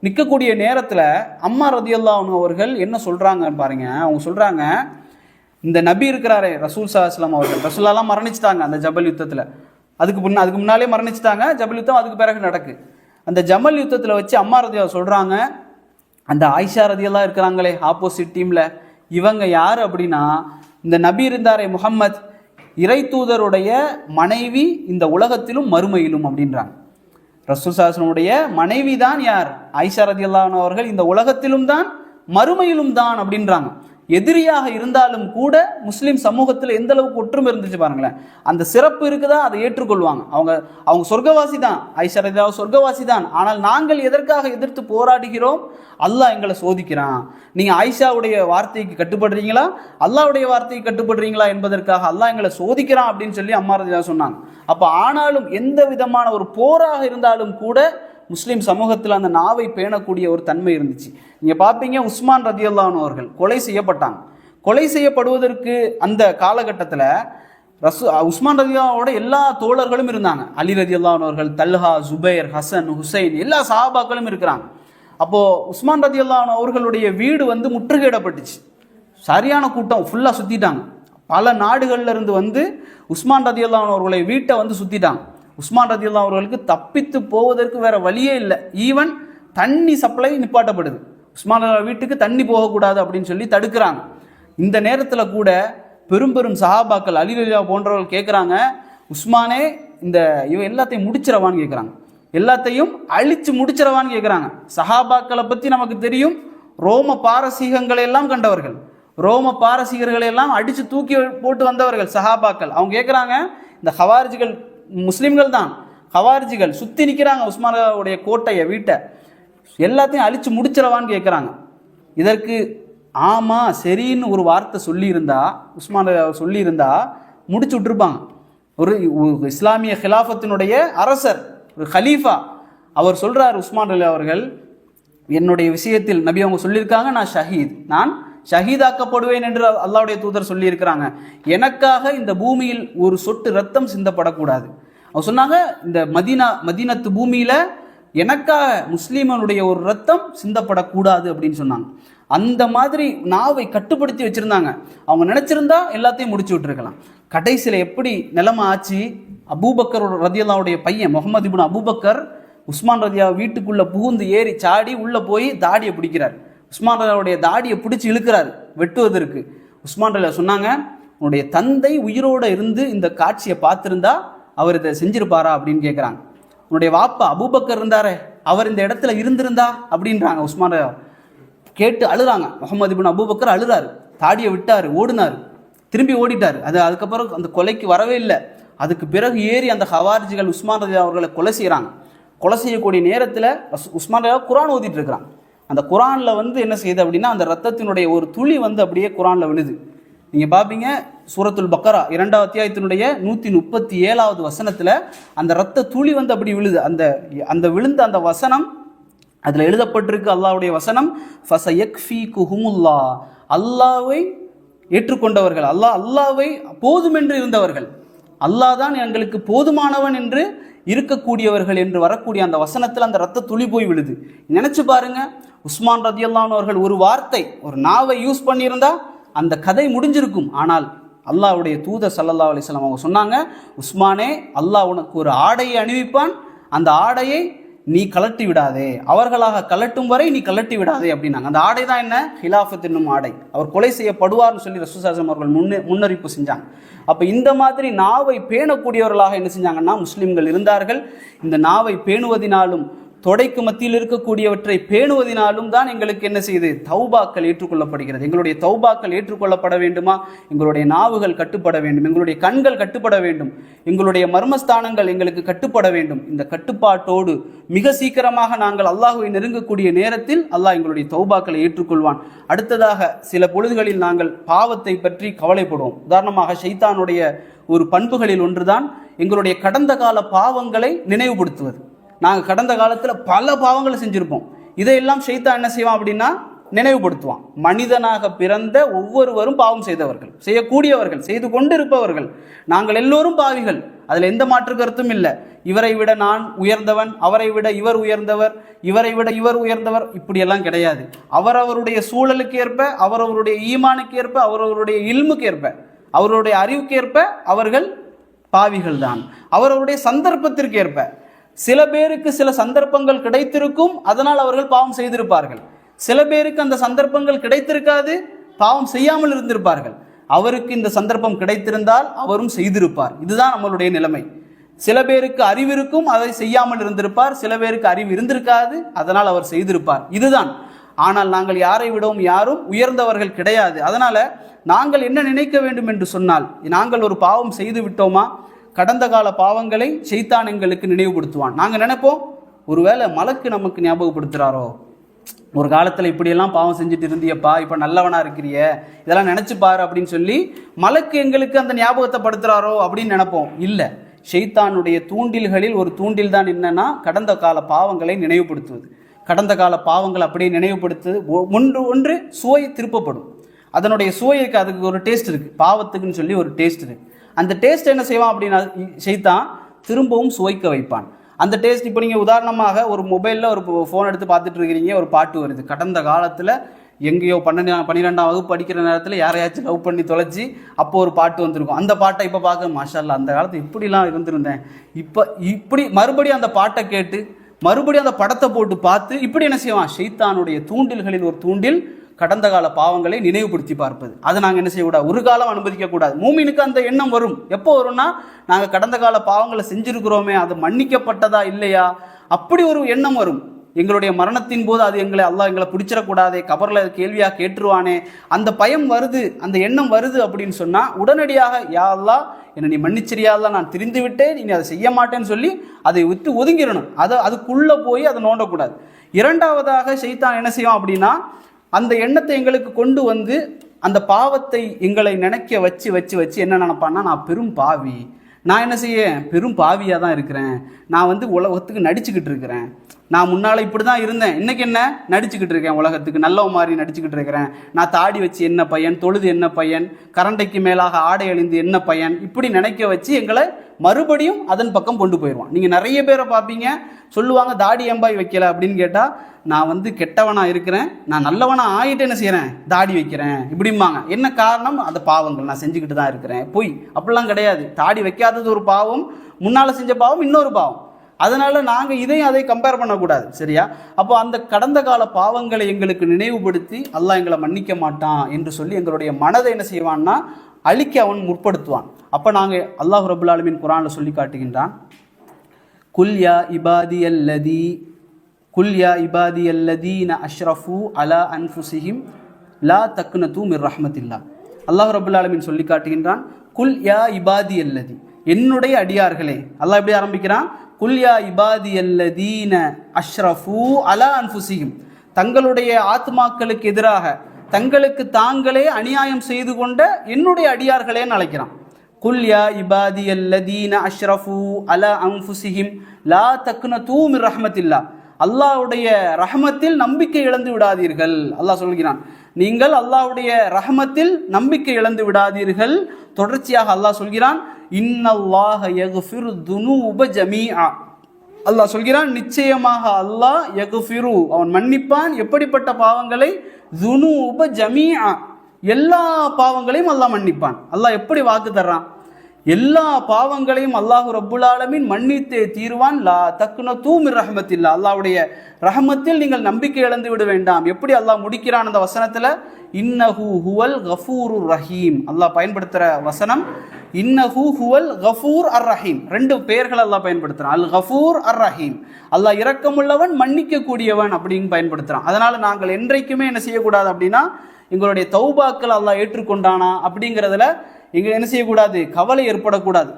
நிற்கக்கூடிய நேரத்தில் அம்மார் ரதியல்லாஹு அவர்கள் என்ன சொல்கிறாங்க பாருங்க. அவங்க சொல்கிறாங்க, இந்த நபி இருக்கிறாரே ரசூல் ஸல்லல்லாஹு அலைஹி வஸல்லம் அவர்கள், ரசூலாலாம் மரணிச்சிட்டாங்க அந்த ஜபல் யுத்தத்தில். அதுக்கு முன்னாலே மரணிச்சிட்டாங்க. ஜபல் யுத்தம் அதுக்கு பிறகு நடக்கு. அந்த ஜமல் யுத்தத்தில் வச்சு அம்மார் ரதியல்லாஹு சொல்கிறாங்க, அந்த ஆயிஷா ரதியல்லாஹு இருக்கிறாங்களே ஆப்போசிட் டீமில், இவங்க யார் அப்படின்னா இந்த நபி இருந்தாரே முஹம்மத், இறை தூதருடைய மனைவி, இந்த உலகத்திலும் மறுமையிலும் அப்படின்றாங்க. ரசூல் ஸல்லல்லாஹு அலைஹி வஸல்லம் மனைவி தான் யார்? ஆயிஷா ரதியல்லாஹு அவர்கள் இந்த உலகத்திலும் தான் மறுமையிலும் தான் அப்படின்றாங்க. எதிரியாக இருந்தாலும் கூட முஸ்லீம் சமூகத்தில் எந்த அளவுக்கு ஒற்றுமை இருந்துச்சு பாருங்களேன். அந்த சிறப்பு இருக்குதா, அதை ஏற்றுக்கொள்வாங்க. அவங்க சொர்க்கவாசி தான், ஆயிஷா ரதியல்லாஹு சொர்க்கவாசி தான். ஆனால் நாங்கள் எதற்காக எதிர்த்து போராடுகிறோம்? அல்லாஹ் எங்களை சோதிக்கிறான். நீங்கள் ஆயிஷாவுடைய வார்த்தைக்கு கட்டுப்படுறீங்களா, அல்லாஹ்வுடைய வார்த்தைக்கு கட்டுப்படுறீங்களா என்பதற்காக அல்லாஹ் எங்களை சோதிக்கிறான் அப்படின்னு சொல்லி அம்மா ரதியல்லாஹு சொன்னாங்க. அப்போ ஆனாலும் எந்த விதமான ஒரு போராக இருந்தாலும் கூட முஸ்லீம் சமூகத்தில் அந்த நாவை பேணக்கூடிய ஒரு தன்மை இருந்துச்சு. நீங்கள் பார்ப்பீங்க, உஸ்மான் ரதியல்லாஹு அவர்கள் கொலை செய்யப்பட்டாங்க. கொலை செய்யப்படுவதற்கு அந்த காலகட்டத்தில் உஸ்மான் ரதியல்லாஹுவோட எல்லா தோழர்களும் இருந்தாங்க. அலி ரதியல்லாஹு அவர்கள், தல்ஹா, ஜுபைர், ஹசன், ஹுசைன், எல்லா சஹாபாக்களும் இருக்கிறாங்க. அப்போது உஸ்மான் ரதியல்லாஹு அவர்களுடைய வீடு வந்து முற்றுகையிடப்பட்டுச்சு. சரியான கூட்டம், ஃபுல்லாக சுற்றிட்டாங்க. பல நாடுகளில் இருந்து வந்து உஸ்மான் ரதியல்லாஹு அவர்களுடைய வீட்டை வந்து சுற்றிட்டாங்க. உஸ்மான் ரதியல்லாஹு அவர்களுக்கு தப்பித்து போவதற்கு வேற வழியே இல்லை. ஈவன் தண்ணி சப்ளை நிப்பாட்டப்படுது. உஸ்மான் வீட்டுக்கு தண்ணி போகக்கூடாது அப்படின்னு சொல்லி தடுக்கிறாங்க. இந்த நேரத்தில் கூட பெரும் பெரும் சஹாபாக்கள், அலி ரலியல்லாஹு போன்றவர்கள் கேட்குறாங்க, உஸ்மானே இந்த எல்லாத்தையும் முடிச்சிடவான்னு கேட்குறாங்க, எல்லாத்தையும் அழிச்சு முடிச்சிடவான்னு கேட்குறாங்க. சஹாபாக்களை பற்றி நமக்கு தெரியும், ரோம பாரசீகங்களை எல்லாம் கண்டவர்கள், ரோம பாரசீகர்களை எல்லாம் அடித்து தூக்கி போட்டு வந்தவர்கள் சஹாபாக்கள். அவங்க கேட்குறாங்க, இந்த ஹவாரிஜிகள் முஸ்லீம்கள் தான், ஹவாரிஜிகள் சுற்றி நிற்கிறாங்க உஸ்மானுடைய கோட்டையை, வீட்டை, எல்லாத்தையும் அழித்து முடிச்சிடவான்னு கேட்குறாங்க. இதற்கு ஆமாம் சரின்னு ஒரு வார்த்தை சொல்லியிருந்தா, உஸ்மான் சொல்லியிருந்தா முடிச்சு விட்டுருப்பாங்க. ஒரு இஸ்லாமிய ஹிலாஃபத்தினுடைய அரசர், ஒரு ஹலீஃபா, அவர் சொல்கிறார் உஸ்மான் அலி அவர்கள், என்னுடைய விஷயத்தில் நபி அவங்க சொல்லியிருக்காங்க, நான் ஷஹீத், நான் ஷஹீதாக்கப்படுவேன் என்று அல்லாஹ்வுடைய தூதர் சொல்லியிருக்கிறாங்க. எனக்காக இந்த பூமியில் ஒரு சொட்டு ரத்தம் சிந்தப்படக்கூடாது. அவங்க சொன்னாங்க, இந்த மதீனத்து பூமியில் எனக்காக முஸ்லீமனுடைய ஒரு ரத்தம் சிந்தப்படக்கூடாது அப்படின்னு சொன்னாங்க. அந்த மாதிரி நாவை கட்டுப்படுத்தி வச்சுருந்தாங்க. அவங்க நினச்சிருந்தா எல்லாத்தையும் முடிச்சு விட்டுருக்கலாம். கடைசியில் எப்படி நிலைமை ஆச்சு, அபூபக்கர் ரதியல்லாஹுடைய பையன் முகமது இப்னு அபூபக்கர் உஸ்மான் ரதியல்லாஹு வீட்டுக்குள்ளே புகுந்து ஏறி சாடி உள்ளே போய் தாடியை பிடிக்கிறார். உஸ்மான் ரலியல்லாஹுடைய தாடியை பிடிச்சி இழுக்கிறார் வெட்டுவதற்கு. உஸ்மான் ரலியல்லாஹு சொன்னாங்க, உன்னுடைய தந்தை உயிரோடு இருந்து இந்த காட்சியை பார்த்துருந்தா அவர் இதை செஞ்சிருப்பாரா அப்படின்னு கேட்குறாங்க. உன்னுடைய வாப்பா அபூபக்கர் இருந்தாரே, அவர் இந்த இடத்துல இருந்திருந்தா அப்படின்றாங்க. உஸ்மான் ரலியல்லாஹு கேட்டு அழுறாங்க. முகமது இப்னு அபூபக்கர் அழுறாரு, தாடியை விட்டார், ஓடினார், திரும்பி ஓடிட்டார். அதுக்கப்புறம் அந்த கொலைக்கு வரவே இல்லை. அதுக்கு பிறகு ஏறி அந்த ஹவாரிஜிகள் உஸ்மான் ரலியல்லாஹு அவர்களை கொலை செய்கிறாங்க. கொலை செய்யக்கூடிய நேரத்தில் உஸ்மான் ரலியல்லாஹு குர்ஆன் ஓதிட்டு இருக்கிறான். அந்த குர்ஆனில் வந்து என்ன செய்யுது அப்படின்னா, அந்த ரத்தத்தினுடைய ஒரு துளி வந்து அப்படியே குர்ஆனில் விழுது. நீங்கள் பார்ப்பீங்க, சூரத்துல் பக்கரா 2வது அத்தியாயத்தினுடைய 137வது வசனத்தில் அந்த ரத்த துளி வந்து அப்படி விழுது. அந்த விழுந்த அந்த வசனம், அதில் எழுதப்பட்டிருக்கு அல்லாஹ்வுடைய வசனம், ஃபஸயக்ஃபீகுஹுமுல்லாஹ், அல்லாஹ்வை ஏற்றுக்கொண்டவர்கள், அல்லாஹ்வை போதுமென்று இருந்தவர்கள், அல்லாஹ் தான் எங்களுக்கு போதுமானவன் என்று இருக்கக்கூடியவர்கள் என்று வரக்கூடிய அந்த வசனத்தில் அந்த ரத்த துளி போய் விழுது. நினைச்சு பாருங்க, உஸ்மான் ரதியல்லாஹு அவர்கள் ஒரு வார்த்தை, ஒரு நாவை யூஸ் பண்ணியிருந்தா அந்த கதை முடிஞ்சிருக்கும். ஆனால் அல்லாஹ்வுடைய தூதர் ஸல்லல்லாஹு அலைஹி வஸல்லம் அவங்க சொன்னாங்க, உஸ்மானே, அல்லாஹ் உனக்கு ஒரு ஆடையை அணிவிப்பான், அந்த ஆடையை நீ கலட்டி விடாதே, அவர்களாக கலட்டும் வரை நீ கலட்டி விடாதே அப்படின்னாங்க. அந்த ஆடை தான் என்ன? ஹிலாஃபத் என்னும் ஆடை. அவர் கொலை செய்யப்படுவார்னு சொல்லி ரசூல் ஸல்லல்லாஹு அலைஹி வஸல்லம் அவர்கள் முன்னறிப்பு செஞ்சாங்க. அப்போ இந்த மாதிரி நாவை பேணக்கூடியவர்களாக என்ன செஞ்சாங்கன்னா முஸ்லீம்கள் இருந்தார்கள். இந்த நாவை பேணுவதினாலும் தொடைக்கு மத்தியில் இருக்கக்கூடியவற்றை பேணுவதினாலும் தான் எங்களுக்கு என்ன செய்யுது, தௌபாக்கள் ஏற்றுக்கொள்ளப்படுகிறது. எங்களுடைய தௌபாக்கள் ஏற்றுக்கொள்ளப்பட வேண்டுமா, எங்களுடைய நாவுகள் கட்டுப்பட வேண்டும், எங்களுடைய கண்கள் கட்டுப்பட வேண்டும், எங்களுடைய மர்மஸ்தானங்கள் எங்களுக்கு கட்டுப்பட வேண்டும். இந்த கட்டுப்பாட்டோடு மிக சீக்கிரமாக நாங்கள் அல்லாஹ்வை நெருங்கக்கூடிய நேரத்தில் அல்லாஹ் எங்களுடைய தௌபாக்களை ஏற்றுக்கொள்வான். அடுத்ததாக சில பொழுதுகளில் நாங்கள் பாவத்தை பற்றி கவலைப்படுவோம். உதாரணமாக ஷைத்தானுடைய ஒரு பண்புகளில் ஒன்றுதான் எங்களுடைய கடந்த கால பாவங்களை நினைவுபடுத்துவது. நாங்கள் கடந்த காலத்தில் பல பாவங்களை செஞ்சுருப்போம். இதையெல்லாம் ஷைத்தான் என்ன செய்வான் அப்படின்னா நினைவுபடுத்துவான். மனிதனாக பிறந்த ஒவ்வொருவரும் பாவம் செய்தவர்கள், செய்யக்கூடியவர்கள், செய்து கொண்டிருப்பவர்கள். நாங்கள் எல்லோரும் பாவிகள், அதில் எந்த மாற்று கருத்தும் இல்லை. இவரை விட நான் உயர்ந்தவன், அவரை விட இவர் உயர்ந்தவர், இவரை விட இவர் உயர்ந்தவர், இப்படியெல்லாம் கிடையாது. அவரவருடைய சூழலுக்கு ஏற்ப, அவரவருடைய ஈமானுக்கு ஏற்ப, அவரவருடைய இல்முக்கு ஏற்ப, அவருடைய அறிவுக்கு ஏற்ப அவர்கள் பாவிகள் தான். அவர்களுடைய சந்தர்ப்பத்திற்கு ஏற்ப சில பேருக்கு சில சந்தர்ப்பங்கள் கிடைத்திருக்கும், அதனால் அவர்கள் பாவம் செய்திருப்பார்கள். சில பேருக்கு அந்த சந்தர்ப்பங்கள் கிடைத்திருக்காது, பாவம் செய்யாமல் இருந்திருப்பார்கள். அவருக்கு இந்த சந்தர்ப்பம் கிடைத்திருந்தால் அவரும் செய்திருப்பார். இதுதான் நம்மளுடைய நிலைமை. சில பேருக்கு அறிவு இருக்கும், அதை செய்யாமல் இருந்திருப்பார். சில பேருக்கு அறிவு இருந்திருக்காது, அதனால் அவர் செய்திருப்பார். இதுதான். ஆனால் நாங்கள் யாரை விடவும் யாரும் உயர்ந்தவர்கள் கிடையாது. அதனால நாங்கள் என்ன நினைக்க வேண்டும் என்று சொன்னால், நாங்கள் ஒரு பாவம் செய்து விட்டோமா, கடந்த கால பாவங்களை ஷைத்தான் எங்களுக்கு நினைவுபடுத்துவான். நாங்கள் நினைப்போம், ஒருவேளை மலக்கு நமக்கு ஞாபகப்படுத்துகிறாரோ, ஒரு காலத்தில் இப்படியெல்லாம் பாவம் செஞ்சுட்டு இருந்தியப்பா, இப்போ நல்லவனாக இருக்கிறிய, இதெல்லாம் நினச்சி பாரு அப்படின்னு சொல்லி மலக்கு எங்களுக்கு அந்த ஞாபகத்தை படுத்துகிறாரோ அப்படின்னு நினைப்போம். இல்லை, ஷைத்தானுடைய தூண்டில்களில் ஒரு தூண்டில் தான் என்னன்னா கடந்த கால பாவங்களை நினைவுபடுத்துவது. கடந்த கால பாவங்கள் அப்படியே நினைவுபடுத்து ஒன்று சுவை திருப்பப்படும். அதனுடைய சுவைக்கு அதுக்கு ஒரு டேஸ்ட் இருக்குது, பாவத்துக்குன்னு சொல்லி ஒரு டேஸ்ட் இருக்குது. அந்த டேஸ்ட் என்ன செய்வான் அப்படின்னா ஷைத்தான் திரும்பவும் சுவைக்க வைப்பான். அந்த டேஸ்ட் இப்போ நீங்கள் உதாரணமாக ஒரு மொபைலில் ஒரு ஃபோன் எடுத்து பார்த்துட்டு இருக்கிறீங்க, ஒரு பாட்டு வருது. கடந்த காலத்தில் எங்கேயோ 12ஆம் வகுப்பு படிக்கிற நேரத்தில் யாரையாச்சும் லவ் பண்ணி தொலைச்சி அப்போ ஒரு பாட்டு வந்திருக்கும். அந்த பாட்டை இப்போ பார்க்க மாஷால்லா அந்த காலத்தில் இப்படிலாம் இருந்திருந்தேன், இப்போ இப்படி மறுபடியும் அந்த பாட்டை கேட்டு மறுபடியும் அந்த படத்தை போட்டு பார்த்து இப்படி என்ன செய்வான், ஷைத்தானுடைய தூண்டில்களில் ஒரு தூண்டில் கடந்த கால பாவங்களை நினைவுபடுத்தி பார்ப்பது. அதை நாங்கள் என்ன செய்யக்கூடாது, ஒரு காலம் அனுமதிக்கக்கூடாது. மூமினுக்கு அந்த எண்ணம் வரும். எப்போ வரும்னா, நாங்கள் கடந்த கால பாவங்களை செஞ்சுருக்கிறோமே, அது மன்னிக்கப்பட்டதா இல்லையா, அப்படி ஒரு எண்ணம் வரும். எங்களுடைய மரணத்தின் போது அது எங்களை பிடிச்சிடக்கூடாதே, கபரில் கேள்வியாக கேட்டுருவானே, அந்த பயம் வருது, அந்த எண்ணம் வருது அப்படின்னு சொன்னால் உடனடியாக யா அல்லாஹ் என்னை நீ மன்னிச்சிரியா அல்லாஹ், நான் திரிந்து விட்டேன், நீ அதை செய்ய மாட்டேன்னு சொல்லி அதை விட்டு ஒதுங்கிடணும். அதுக்குள்ளே போய் அதை நோண்டக்கூடாது. இரண்டாவதாக ஷைத்தான் என்ன செய்வான் அப்படின்னா, அந்த எண்ணத்தை எங்களுக்கு கொண்டு வந்து அந்த பாவத்தை எங்களை நினைக்க வச்சு வச்சு வச்சு என்ன நினைப்பான்னா, நான் பெரும் பாவி, நான் என்ன செய்ய பெரும் பாவியாக தான் இருக்கிறேன், நான் உலகத்துக்கு நடிச்சுக்கிட்டு இருக்கிறேன், நான் முன்னால் இப்படி தான் இருந்தேன், இன்றைக்கி என்ன நடிச்சுக்கிட்டு இருக்கேன், உலகத்துக்கு நல்ல மாதிரி நடிச்சுக்கிட்டு இருக்கிறேன், நான் தாடி வச்சு என்ன பையன், தொழுது என்ன பையன், கரண்டைக்கு மேலாக ஆடை அழிந்து என்ன பையன், இப்படி நினைக்க வச்சு எங்களை மறுபடியும் அதன் பக்கம் கொண்டு போயிடுவான். நீங்கள் நிறைய பேரை பார்ப்பீங்க, சொல்லுவாங்க தாடி ஏம்பாய் வைக்கல அப்படின்னு கேட்டால், நான் கெட்டவனாக இருக்கிறேன், நான் நல்லவனாக ஆகிட்டு என்ன செய்கிறேன், தாடி வைக்கிறேன் இப்படிம்பாங்க. என்ன காரணம், அந்த பாவங்கள் நான் செஞ்சுக்கிட்டு தான் இருக்கிறேன். பொய், அப்படிலாம் கிடையாது. தாடி வைக்காதது ஒரு பாவம், முன்னால் செஞ்ச பாவம் இன்னொரு பாவம். அதனால் நாங்கள் இதையும் அதை கம்பேர் பண்ணக்கூடாது, சரியா? அப்போ அந்த கடந்த கால பாவங்களை எங்களுக்கு நினைவுபடுத்தி அல்லாஹ் எங்களை மன்னிக்க மாட்டான் என்று சொல்லி எங்களுடைய மனதை என்ன செய்வான்னா அழிக்க அவன் முற்படுத்துவான். அப்போ நாங்கள் அல்லாஹ் ரப்புல் ஆலமீன் குர்ஆனில் சொல்லி காட்டுகின்றான், குல் யா இபாதியல்லதீன அஷ்ரஃபு அலா அன்ஃபுஸிஹிம் லா தக்னது மிர் ரஹ்மத்தில்லாஹ். அல்லாஹ் ரப்புல் ஆலமீன் சொல்லி காட்டுகின்றான், குல் யா இபாதியல்லதி, என்னுடைய அடியார்களே. அல்லாஹ் எப்படி ஆரம்பிக்கிறான், குல் யா இபாதியல்லதீன அஷ்ரஃபு அலா அன்ஃபுஸிஹிம், தங்களுடைய ஆத்மாக்களுக்கு எதிராக தங்களுக்கு தாங்களே அநியாயம் செய்து கொண்ட என்னுடைய அடியார்களேன்னு அழைக்கிறான். குல் யா இபாதியல்லதீன அஷ்ரஃபு அலா அன்ஃபுஸிஹிம் லா தக்னது மிர் ரஹ்மத்தில்லாஹ், அல்லாஹ்வுடைய ரஹ்மத்தில் நம்பிக்கை இழந்து விடாதீர்கள். அல்லாஹ் சொல்கிறான், நீங்கள் அல்லாஹ்வுடைய ரஹ்மத்தில் நம்பிக்கை இழந்து விடாதீர்கள். தொடர்ச்சியாக அல்லாஹ் சொல்கிறான், இன்னல்லாஹ யக்ஃபிரு துனூப ஜமீஆ, அல்லாஹ் சொல்கிறான், நிச்சயமாக அல்லாஹ் யக்ஃபிரு, அவன் மன்னிப்பான். எப்படிப்பட்ட பாவங்களை, துனூப ஜமீஆ, எல்லா பாவங்களையும் அல்லாஹ் மன்னிப்பான். அல்லாஹ் எப்படி வாக்கு தர்றான், எல்லா பாவங்களையும் அல்லாஹு ரப்புல் ஆலமீன் மன்னித்தே தீர்வான். லா தக்னது மிர் ரஹ்மத்தில்லாஹ், அல்லாஹ்வுடைய ரஹ்மத்தில் நீங்கள் நம்பிக்கை இழந்து விட வேண்டாம். எப்படி அல்லாஹ் முடிக்கிறான் அந்த வசனத்தில், இன்னஹு ஹுவல் கஃபூருர் ரஹீம். அல்லாஹ் பயன்படுத்துகிற வசனம் இன்னஹு ஹுவல் கஃபூர் அர் ரஹீம். ரெண்டு பெயர்கள் அல்லாஹ் பயன்படுத்துறான். அல் கஃபூர் அர் ரஹீம், அல்லாஹ் இரக்கமுள்ளவன் மன்னிக்க கூடியவன் அப்படின்னு பயன்படுத்துறான். அதனால நாங்கள் என்றைக்குமே என்ன செய்யக்கூடாது அப்படின்னா, எங்களுடைய தௌபாக்கள் அல்லாஹ் ஏற்றுக்கொண்டானா அப்படிங்கிறதுல எங்க என்ன செய்யக்கூடாது, கவலை ஏற்படக்கூடாது.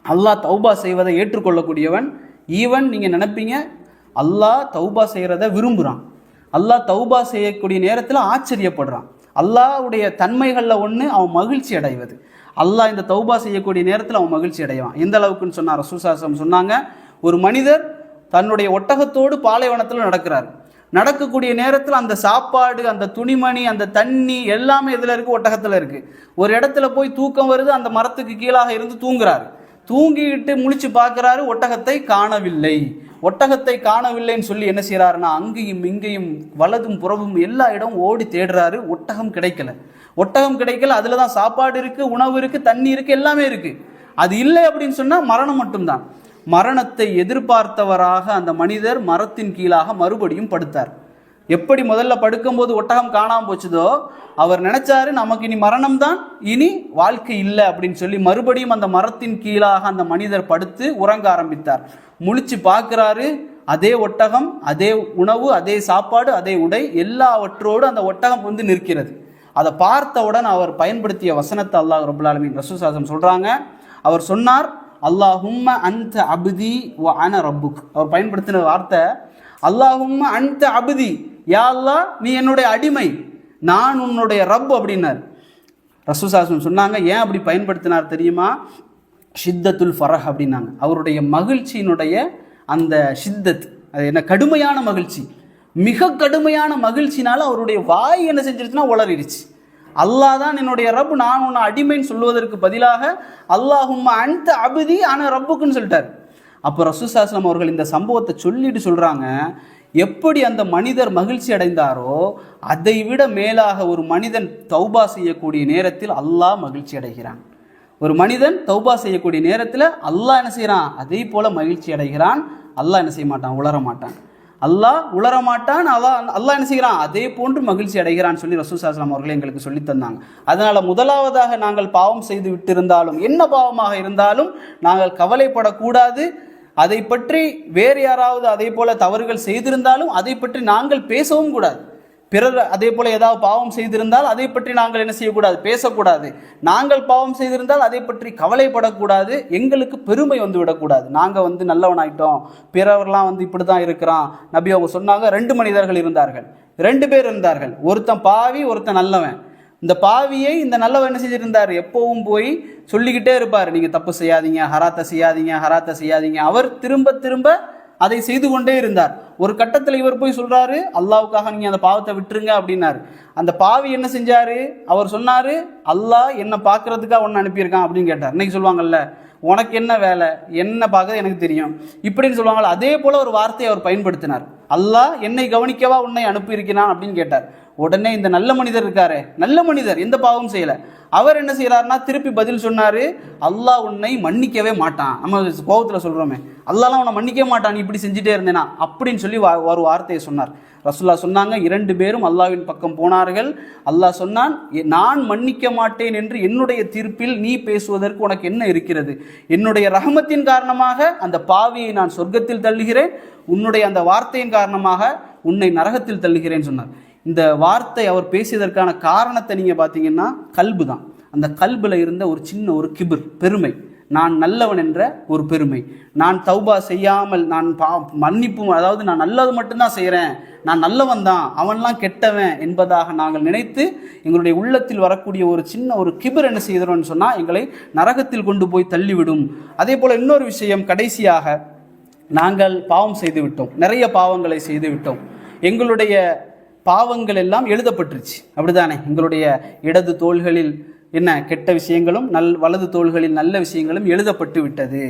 அல்லாஹ் தௌபா செய்வதை ஏற்றுக்கொள்ளக்கூடியவன். ஈவன் நீங்க நினைப்பீங்க அல்லாஹ் தௌபா செய்யறத விரும்புறான், அல்லாஹ் தௌபா செய்யக்கூடிய நேரத்தில் ஆச்சரியப்படுறான். அல்லாஹ்வுடைய தன்மைகள்ல ஒன்று அவன் மகிழ்ச்சி அடைவது. அல்லாஹ் இந்த தௌபா செய்யக்கூடிய நேரத்தில் அவன் மகிழ்ச்சி அடைவான். எந்த அளவுக்குன்னு சொன்னார் ரசூலுல்லாஹி ஸல்லல்லாஹு அலைஹி வஸல்லம் சொன்னாங்க, ஒரு மனிதர் தன்னுடைய ஒட்டகத்தோடு பாலைவனத்தில் நடக்கிறார். நடக்கக்கூடிய நேரத்தில் அந்த சாப்பாடு, அந்த துணிமணி, அந்த தண்ணி எல்லாமே எதில் இருக்குது, ஒட்டகத்தில் இருக்குது. ஒரு இடத்துல போய் தூக்கம் வருது, அந்த மரத்துக்கு கீழாக இருந்து தூங்குறாரு. தூங்கிட்டு முழிச்சு பார்க்குறாரு, ஒட்டகத்தை காணவில்லை. ஒட்டகத்தை காணவில்லைன்னு சொல்லி என்ன செய்யறாருன்னா, அங்கேயும் இங்கேயும் வலதும் புறவும் எல்லா இடமும் ஓடி தேடுறாரு. ஒட்டகம் கிடைக்கல. ஒட்டகம் கிடைக்கல. அதில் தான் சாப்பாடு இருக்குது, உணவு இருக்குது, தண்ணி இருக்குது, எல்லாமே இருக்குது. அது இல்லை அப்படின்னு சொன்னால் மரணம் மட்டும்தான். மரணத்தை எதிர்பார்த்தவராக அந்த மனிதர் மரத்தின் கீழாக மறுபடியும் படுத்தார். எப்படி முதல்ல படுக்கும்போது ஒட்டகம் காணாமல் போச்சுதோ, அவர் நினைச்சாரு நமக்கு இனி மரணம் தான், இனி வாழ்க்கை இல்லை அப்படின்னு சொல்லி மறுபடியும் அந்த மரத்தின் கீழாக அந்த மனிதர் படுத்து உறங்க ஆரம்பித்தார். முழிச்சு பார்க்கிறாரு, அதே ஒட்டகம், அதே உணவு, அதே சாப்பாடு, அதே உடை, எல்லாவற்றோடு அந்த ஒட்டகம் வந்து நிற்கிறது. அதை பார்த்தவுடன் அவர் பயன்படுத்திய வசனத்தை அல்லாஹ் ரப்பல் ஆலமீன் ரசூலுல்லாஹி ஸல்லல்லாஹு அலைஹி வஸல்லம் சொல்றாங்க. அவர் சொன்னார், அல்லாஹும்ம அன்த அப்தி வ அன ரப்புக். அவர் பயன்படுத்தின வார்த்தை அல்லாஹும்ம அன்த அப்தி, யா அல்லாஹ் நீ என்னுடைய அடிமை, நான் உன்னுடைய ரப் அப்படின்னார். ரசூலுல்லாஹி ஸல்லல்லாஹு அலைஹி வஸல்லம் சொன்னாங்க. ஏன் அப்படி பயன்படுத்தினார் தெரியுமா? ஷித்தத்துல் ஃபரஹ் அப்படின்னாங்க. அவருடைய மகிழ்ச்சியினுடைய அந்த ஷித்தத், அது என்ன, கடுமையான மகிழ்ச்சி, மிக கடுமையான மகிழ்ச்சினால அவருடைய வாய் என்ன செஞ்சிருச்சுன்னா உளறிடுச்சு. அல்லாஹ் தான் என்னுடைய ரப், நான் உன்னை அடிமைன்னு சொல்வதற்கு பதிலாக அல்லாஹும்ம அன்த அப்தி அன ரப்புக்குன்னு சொல்லிட்டார். அப்போ ரசூலுல்லாஹி ஸல்லல்லாஹு அலைஹி வஸல்லம் அவர்கள் இந்த சம்பவத்தை சொல்லிட்டு சொல்றாங்க, எப்படி அந்த மனிதர் மகிழ்ச்சி அடைந்தாரோ அதை விட மேலாக ஒரு மனிதன் தௌபா செய்யக்கூடிய நேரத்தில் அல்லாஹ் மகிழ்ச்சி அடைகிறான். ஒரு மனிதன் தௌபா செய்யக்கூடிய நேரத்தில் அல்லாஹ் என்ன செய்யறான், அதே போல மகிழ்ச்சி அடைகிறான். அல்லாஹ் என்ன செய்ய மாட்டான், உளர மாட்டான். அல்லாஹ் உளர மாட்டான். அல்லாஹ் என்ன செய்கிறான், அதே போன்று மகிழ்ச்சி அடைகிறான்னு சொல்லி ரசூலுல்லாஹி ஸல்லல்லாஹு அலைஹி வஸல்லம் அவர்கள் எங்களுக்கு சொல்லி தந்தாங்க. அதனால முதலாவதாக நாங்கள் பாவம் செய்து விட்டிருந்தாலும், என்ன பாவமாக இருந்தாலும் நாங்கள் கவலைப்படக்கூடாது. அதை பற்றி வேறு யாராவது அதே போல தவறுகள் செய்திருந்தாலும் அதை பற்றி நாங்கள் பேசவும் கூடாது. பிறர் அதே போல ஏதாவது பாவம் செய்திருந்தால் அதை பற்றி நாங்கள் என்ன செய்யக்கூடாது, பேசக்கூடாது. நாங்கள் பாவம் செய்திருந்தால் அதை பற்றி கவலைப்படக்கூடாது. எங்களுக்கு பெருமை வந்து விடக்கூடாது. நாங்கள் வந்து நல்லவனாயிட்டோம், பிறவர்லாம் வந்து இப்படி தான் இருக்கிறான். நபி அவங்க சொன்னாங்க, 2 மனிதர்கள் இருந்தார்கள், 2 பேர் இருந்தார்கள். ஒருத்தன் பாவி, ஒருத்தன் நல்லவன். இந்த பாவியை இந்த நல்லவன் என்ன செஞ்சிருந்தார், எப்பவும் போய் சொல்லிக்கிட்டே இருப்பார், நீங்கள் தப்பு செய்யாதீங்க, ஹராத்தை செய்யாதீங்க, ஹராத்தை செய்யாதீங்க. அவர் திரும்ப திரும்ப அதை செய்து கொண்டே இருந்தார். ஒரு கட்டத்தில் இவர் போய் சொல்றாரு, அல்லாவுக்காக நீங்க அந்த பாவத்தை விட்டுருங்க அப்படின்னாரு. அந்த பாவி என்ன செஞ்சாரு, அவர் சொன்னாரு, அல்லாஹ் என்ன பார்க்கறதுக்காக ஒன்று அனுப்பியிருக்கான் அப்படின்னு கேட்டார். இன்னைக்கு சொல்லுவாங்கல்ல, உனக்கு என்ன வேலை, என்ன பார்க்க எனக்கு தெரியும் இப்படின்னு சொல்லுவாங்கல்ல, அதே போல ஒரு வார்த்தையை அவர் பயன்படுத்தினார். அல்லாஹ் என்னை கவனிக்கவா உன்னை அனுப்பியிருக்கிறான் அப்படின்னு கேட்டார். உடனே இந்த நல்ல மனிதர் இருக்காரு, நல்ல மனிதர், எந்த பாவம் செய்யல, அவர் என்ன செய்யறாருன்னா திருப்பி பதில் சொன்னாரு, அல்லாஹ் உன்னை மன்னிக்கவே மாட்டான். நம்ம கோபத்தில் சொல்றோமே, அல்லாஹ்லாம் உன்னை மன்னிக்க மாட்டான் நீ இப்படி செஞ்சுட்டே இருந்தேனா அப்படின்னு சொல்லி ஒரு வார்த்தையை சொன்னார். ரசூலுல்லாஹ் சொன்னாங்க, 2 பேரும் அல்லாஹ்வின் பக்கம் போனார்கள். அல்லாஹ் சொன்னான், நான் மன்னிக்க மாட்டேன் என்று என்னுடைய தீர்ப்பில் நீ பேசுவதற்கு உனக்கு என்ன இருக்கிறது? என்னுடைய ரஹமத்தின் காரணமாக அந்த பாவியை நான் சொர்க்கத்தில் தள்ளுகிறேன், உன்னுடைய அந்த வார்த்தையின் காரணமாக உன்னை நரகத்தில் தள்ளுகிறேன்னு சொன்னார். இந்த வார்த்தை அவர் பேசியதற்கான காரணத்தை நீங்க பார்த்தீங்கன்னா கல்பு தான். அந்த கல்புல இருந்த ஒரு சின்ன ஒரு கிபிர், பெருமை, நான் நல்லவன் என்ற ஒரு பெருமை, நான் தௌபா செய்யாமல் நான் மன்னிப்பு, அதாவது நான் நல்லது மட்டும்தான் செய்கிறேன், நான் நல்லவன் தான், அவன்லாம் கெட்டவன் என்பதாக நாங்கள் நினைத்து எங்களுடைய உள்ளத்தில் வரக்கூடிய ஒரு சின்ன ஒரு கிபிர் என்ன செய்கிறோம்னு சொன்னால் எங்களை நரகத்தில் கொண்டு போய் தள்ளிவிடும். அதே போல் இன்னொரு விஷயம், கடைசியாக நாங்கள் பாவம் செய்து விட்டோம், நிறைய பாவங்களை செய்து விட்டோம். எங்களுடைய பாவங்கள் எல்லாம் எழுதப்பட்டுருச்சு, அப்படிதானே? எங்களுடைய இடது தோள்களில் என்ன கெட்ட விஷயங்களும் வலது தோள்களில் நல்ல விஷயங்களும் எழுதப்பட்டு விட்டது.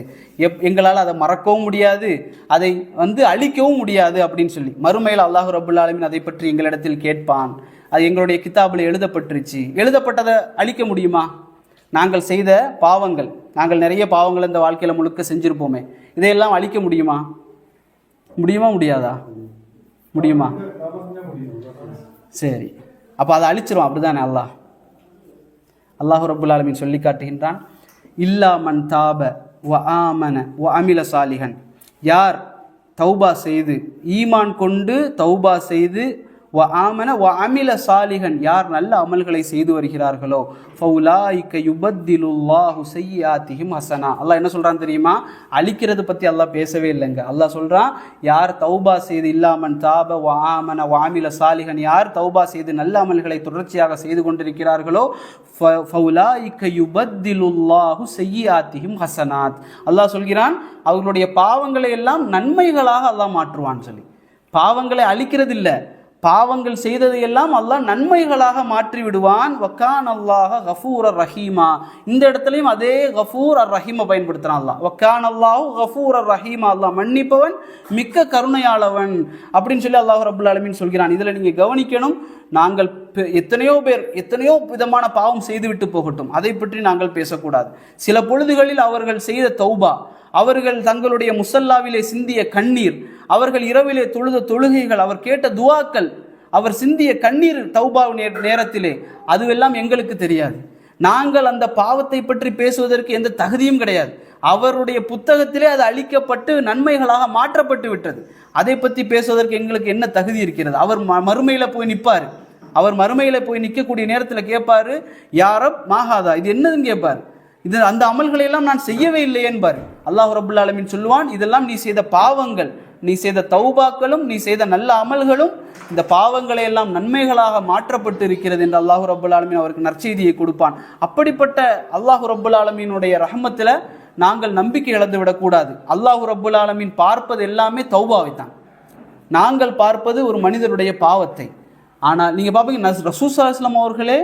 எங்களால் அதை மறக்கவும் முடியாது, அதை வந்து அழிக்கவும் முடியாது அப்படின்னு சொல்லி மறுமையில் அல்லாஹ் ரப்புல் ஆலமீன் அதை பற்றி எங்களிடத்தில் கேட்பான். அது எங்களுடைய கிதாபில் எழுதப்பட்டுருச்சு. எழுதப்பட்டதை அழிக்க முடியுமா? நாங்கள் செய்த பாவங்கள், நாங்கள் நிறைய பாவங்கள் இந்த வாழ்க்கையில் முழுக்க செஞ்சுருப்போமே, இதையெல்லாம் அழிக்க முடியுமா? முடியுமா முடியாதா? முடியுமா? சரி, அப்போ அதை அழிச்சிரும், அப்படிதானே? அல்லாஹ் ரப்புல் ஆலமீன் சொல்லி காட்டுகின்றான், இல்லா மன் தாப வ ஆமன வ அமில சாலிஹன். யார் தௌபா செய்து ஈமான் கொண்டு தௌபா செய்து வ ஆமன வ அமில சாலிஹன், யார் நல்ல அமல்களை செய்து வருகிறார்களோ, ஃபௌலாயிக யுபத்திலுல்லாஹு ஸய்யிஆத்திஹிம் ஹஸனா. அல்லாஹ் என்ன சொல்றான் தெரியுமா? அழிக்கிறது பற்றி அல்லாஹ் பேசவே இல்லைங்க. அல்லாஹ் சொல்றான், யார் தௌபா செய்து இல்லாமன் தாப வ ஆமன வ அமில சாலிஹன், யார் தௌபா செய்து நல்ல அமல்களை தொடர்ச்சியாக செய்து கொண்டிருக்கிறார்களோ, ஃபௌலாயிக யுபத்திலுல்லாஹு ஸய்யிஆத்திஹிம் ஹஸனாத். அல்லாஹ் சொல்கிறான், அவர்களுடைய பாவங்களை எல்லாம் நன்மைகளாக அல்லாஹ் மாற்றுவான்னு சொல்லி. பாவங்களை அழிக்கிறது இல்லை, பாவங்கள் செய்ததையெல்லாம் அல்லாஹ் நன்மைகளாக மாற்றி விடுவான். வக்கான் அல்லாஹ் கஃபூர் அர் ரஹீமா. இந்த இடத்துலையும் அதே கஃபூர் அர் ரஹீமை பயன்படுத்துறான் அல்லாஹ். வக்கான் அல்லாஹ் கஃபூர் அர் ரஹீமா, அல்லாஹ் மன்னிப்பவன் மிக்க கருணையாளவன் அப்படின்னு சொல்லி அல்லாஹ் ரப்புல் ஆலமீன் சொல்கிறான். இதில் நீங்கள் கவனிக்கணும், நாங்கள் எத்தனையோ பேர் எத்தனையோ விதமான பாவம் செய்துவிட்டு போகட்டும், அதை பற்றி நாங்கள் பேசக்கூடாது. சில பொழுதுகளில் அவர்கள் செய்த தௌபா, அவர்கள் தங்களுடைய முசல்லாவிலே சிந்திய கண்ணீர், அவர்கள் இரவிலே தொழுத தொழுகைகள், அவர் கேட்ட துவாக்கள், அவர் சிந்திய கண்ணீர் தௌபா நேரத்திலே, அதுவெல்லாம் எங்களுக்கு தெரியாது. நாங்கள் அந்த பாவத்தை பற்றி பேசுவதற்கு எந்த தகுதியும் கிடையாது. அவருடைய புத்தகத்திலே அது அழிக்கப்பட்டு நன்மைகளாக மாற்றப்பட்டு விட்டது. அதை பற்றி பேசுவதற்கு எங்களுக்கு என்ன தகுதி இருக்கிறது? அவர் மறுமையில் போய் நிற்பார். அவர் மறுமையில் போய் நிற்கக்கூடிய நேரத்தில் கேட்பாரு, யாரப் மாஹாதா, இது என்னதுன்னு கேட்பார். இது அந்த அமல்களை எல்லாம் நான் செய்யவே இல்லை என்பார். அல்லாஹ் ரப்புல் ஆலமீன் சொல்லுவான், இதெல்லாம் நீ செய்த பாவங்கள், நீ செய்த தௌபாக்களும் நீ செய்த நல்ல அமல்களும் இந்த பாவங்களை எல்லாம் நன்மைகளாக மாற்றப்பட்டு இருக்கிறது என்று அல்லாஹ் ரப்புல் ஆலமீன் அவருக்கு நற்செய்தியை கொடுப்பான். அப்படிப்பட்ட அல்லாஹ் ரப்புல் ஆலமீனுடைய ரஹமத்தில் நாங்கள் நம்பிக்கை இழந்து விடக்கூடாது. அல்லாஹ் ரப்புல் ஆலமீன் பார்ப்பது எல்லாமே தௌபாவை தான். நாங்கள் பார்ப்பது ஒரு மனிதருடைய பாவத்தை. ஆனால் நீங்கள் பார்ப்பீங்க, ரசூல் ஸல்லல்லாஹு அலைஹி வஸல்லம் அவர்களே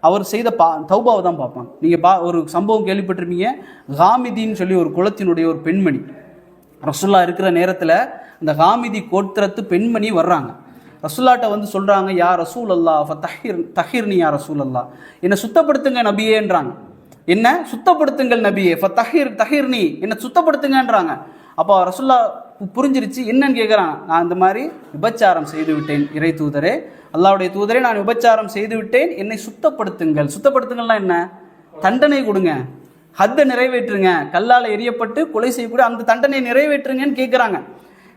அவர் செய்த தௌபாவை தான் பார்ப்பாங்க. நீங்கள் ஒரு சம்பவம் கேள்விப்பட்டிருப்பீங்க, ஹாமிதின்னு சொல்லி ஒரு குலத்தினுடைய ஒரு பெண்மணி ரசூல்லா இருக்கிற நேரத்தில் அந்த ஹாமிதி கோத்திரத்து பெண்மணி வர்றாங்க. ரசூல்லாட்ட வந்து சொல்கிறாங்க, யா ரசூல் அல்லா தஹிர்னி யா ரசூல் அல்லா, என்னை சுத்தப்படுத்துங்க நபியேன்றாங்க. என்ன சுத்தப்படுத்துங்கள் நபியே, தஹிர்னி, என்னை சுத்தப்படுத்துங்கன்றாங்க. அப்போ ரசூல்லா புரிஞ்சிருச்சு, என்னன்னு கேட்குறாங்க. நான் இந்த மாதிரி விபச்சாரம் செய்து விட்டேன் இறை தூதரே, அல்லாஹ்வுடைய தூதரே, நான் விபச்சாரம் செய்து விட்டேன், என்னை சுத்தப்படுத்துங்கள். சுத்தப்படுத்துங்கள்லாம் என்ன? தண்டனை கொடுங்க, ஹத்தை நிறைவேற்றுங்க, கல்லால் எரியப்பட்டு கொலை செய்யக்கூடிய அந்த தண்டனை நிறைவேற்றுங்கன்னு கேட்குறாங்க.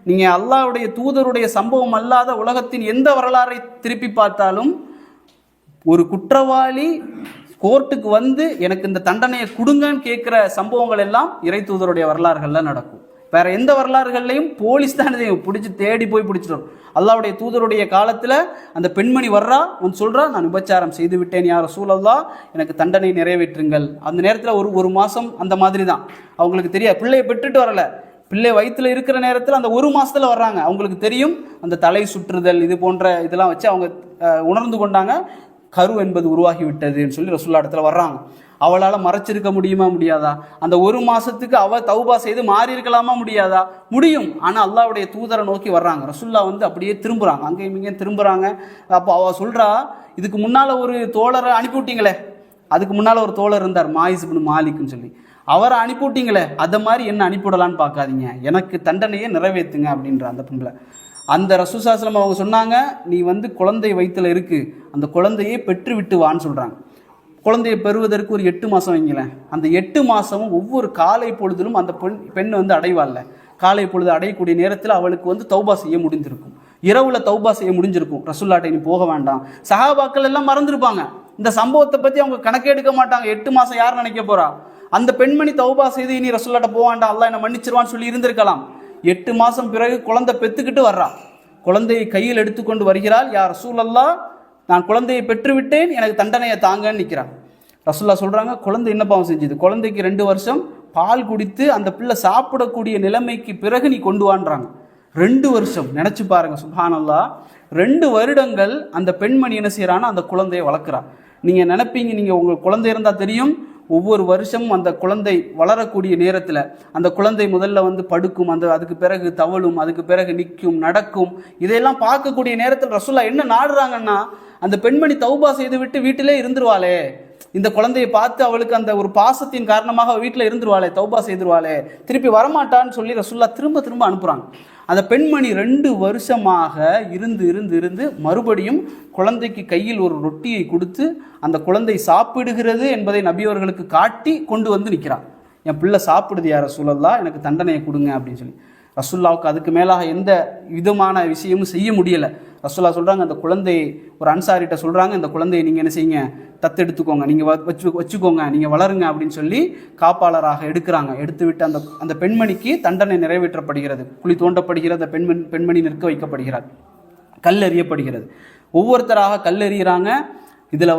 நீங்கள் அல்லாஹ்வுடைய தூதருடைய சம்பவம் அல்லாத உலகத்தின் எந்த வரலாறை திருப்பி பார்த்தாலும் ஒரு குற்றவாளி கோர்ட்டுக்கு வந்து எனக்கு இந்த தண்டனையை கொடுங்கன்னு கேட்குற சம்பவங்கள் எல்லாம் இறை தூதருடைய வரலாறுகளில் நடக்கும். வேற எந்த வரலாறுகள்லையும் போலீஸ் தான் பிடிச்சி தேடி போய் பிடிச்சிட்டு வரும். அல்லாஹ்வுடைய தூதருடைய காலத்தில் அந்த பெண்மணி வர்றா, வந்து சொல்கிறா, நான் விபச்சாரம் செய்து விட்டேன் யா ரசூலல்லாஹ், எனக்கு தண்டனை நிறைவேற்றுங்கள். அந்த நேரத்தில் ஒரு மாதம் அந்த மாதிரி தான் அவங்களுக்கு தெரியாது, பிள்ளையை பெற்றுட்டு வரலை, பிள்ளை வயிற்றில் இருக்கிற நேரத்தில் அந்த ஒரு மாதத்தில் வர்றாங்க. அவங்களுக்கு தெரியும் அந்த தலை சுற்றுதல் இது போன்ற இதெல்லாம் வச்சு அவங்க உணர்ந்து கொண்டாங்க, கரு என்பது உருவாகிவிட்டதுன்னு சொல்லி ரசூல்லா இடத்துல வர்றாங்க. அவளால் மறைச்சிருக்க முடியுமா? முடியாதா? அந்த ஒரு மாதத்துக்கு அவள் தௌபா செய்து மாறி இருக்கலாமா? முடியாதா? முடியும். ஆனால் அல்லாஹ்வுடைய தூதரை நோக்கி வர்றாங்க. ரசூல்லா வந்து அப்படியே திரும்புகிறாங்க, அங்கேயும் இங்கேயும் திரும்புகிறாங்க. அப்போ அவள் சொல்கிறா, இதுக்கு முன்னால் ஒரு தோழரை அனுப்பிவிட்டீங்களே, அதுக்கு முன்னால் ஒரு தோழர் இருந்தார் மாயிஸ் இப்னு மாலிக்னு சொல்லி, அவரை அனுப்பிவிட்டீங்களே, அதை மாதிரி என்ன அனுப்பிவிடலான்னு பார்க்காதீங்க, எனக்கு தண்டனையை நிறைவேற்றுங்க அப்படின்ற அந்த பொம்பளை. அந்த ரசூல் ஸல்லல்லாஹு அலைஹி வஸல்லம் அவங்க சொன்னாங்க, நீ வந்து குழந்தை வயிற்றில் இருக்குது, அந்த குழந்தையை பெற்று விட்டு வான்னு சொல்கிறாங்க. குழந்தையை பெறுவதற்கு ஒரு 8 மாதம் வைங்களேன். அந்த 8 மாதமும் ஒவ்வொரு காலை பொழுதிலும் அந்த பெண் வந்து அடைவாள்ல, காலை பொழுது அடையக்கூடிய நேரத்தில் அவளுக்கு வந்து தௌபா செய்ய முடிஞ்சிருக்கும், இரவில் தௌபா செய்ய முடிஞ்சிருக்கும். ரசூல்லாட்டை நீ போக வேண்டாம். சஹாபாக்கள் எல்லாம் மறந்துருப்பாங்க, இந்த சம்பவத்தை பற்றி அவங்க கணக்கே எடுக்க மாட்டாங்க. 8 மாதம் யார் நினைக்க போகிறா? அந்த பெண்மணி தௌபா செய்து இனி ரசூல்லாட்ட போக வேண்டாம், அல்லாஹ் என்னை மன்னிச்சிருவான்னு சொல்லி இருந்திருக்கலாம். 8 மாதம் பிறகு குழந்தை பெற்றுக்கிட்டு வர்றா, குழந்தையை கையில் எடுத்துக்கொண்டு வருகிறாள். யா ரசூலல்லாஹ், நான் குழந்தையை பெற்றுவிட்டேன், எனக்கு தண்டனையை தாங்கன்னு நிற்கிறான். ரசூல்லா சொல்கிறாங்க, குழந்தை என்ன பாவம் செஞ்சுது? குழந்தைக்கு 2 வருஷம் பால் குடித்து அந்த பிள்ளை சாப்பிடக்கூடிய நிலைமைக்கு பிறகு நீ கொண்டு வான்றாங்க. 2 வருஷம் நினச்சி பாருங்க, சுப்ஹானல்லாஹ். 2 வருடங்கள் அந்த பெண்மணி என்ன செய்கிறான்னா அந்த குழந்தையை வளர்க்குறா. நீங்கள் நினைப்பீங்க, நீங்கள் உங்களுக்கு குழந்தை இருந்தால் தெரியும், ஒவ்வொரு வருஷமும் அந்த குழந்தை வளரக்கூடிய நேரத்தில் அந்த குழந்தை முதல்ல வந்து படுக்கும், அதுக்கு பிறகு தவழும், அதுக்கு பிறகு நிற்கும், நடக்கும். இதையெல்லாம் பார்க்கக்கூடிய நேரத்தில் ரசூல்லா என்ன நாடுறாங்கன்னா, அந்த பெண்மணி தௌபா செய்து விட்டு வீட்டிலே இருந்துருவாளே, இந்த குழந்தையை பார்த்து அவளுக்கு அந்த ஒரு பாசத்தின் காரணமாக வீட்டில் இருந்துருவாளே, தௌபா செய்திருவாளே, திருப்பி வரமாட்டான்னு சொல்லி ரசூல்லா திரும்ப திரும்ப அனுப்புகிறாங்க. அந்த பெண்மணி 2 வருஷமாக இருந்து இருந்து இருந்து மறுபடியும் குழந்தைக்கு கையில் ஒரு ரொட்டியை கொடுத்து அந்த குழந்தை சாப்பிடுகிறது என்பதை நபி அவர்களுக்கு காட்டி கொண்டு வந்து நிற்கிறான். என் பிள்ளை சாப்பிடுது யார் ரசூலல்லா, எனக்கு தண்டனையை கொடுங்க அப்படின்னு சொல்லி. ரசூல்லாவுக்கு அதுக்கு மேலாக எந்த விதமான விஷயமும் செய்ய முடியலை. ரசூல்லா சொல்கிறாங்க, அந்த குழந்தையை ஒரு அன்சாரிட்ட சொல்கிறாங்க, இந்த குழந்தையை நீங்கள் என்ன செய்யுங்க, தத்தெடுத்துக்கோங்க, நீங்கள் வச்சுக்கோங்க, நீங்கள் வளருங்க அப்படின்னு சொல்லி காப்பாளராக எடுக்கிறாங்க. எடுத்து விட்டு அந்த பெண்மணிக்கு தண்டனை நிறைவேற்றப்படுகிறது. குழி தோண்டப்படுகிறது. அந்த பெண்மணி நிற்க வைக்கப்படுகிறார். கல் எறியப்படுகிறது. ஒவ்வொருத்தராக கல் எறிகிறாங்க. இதில்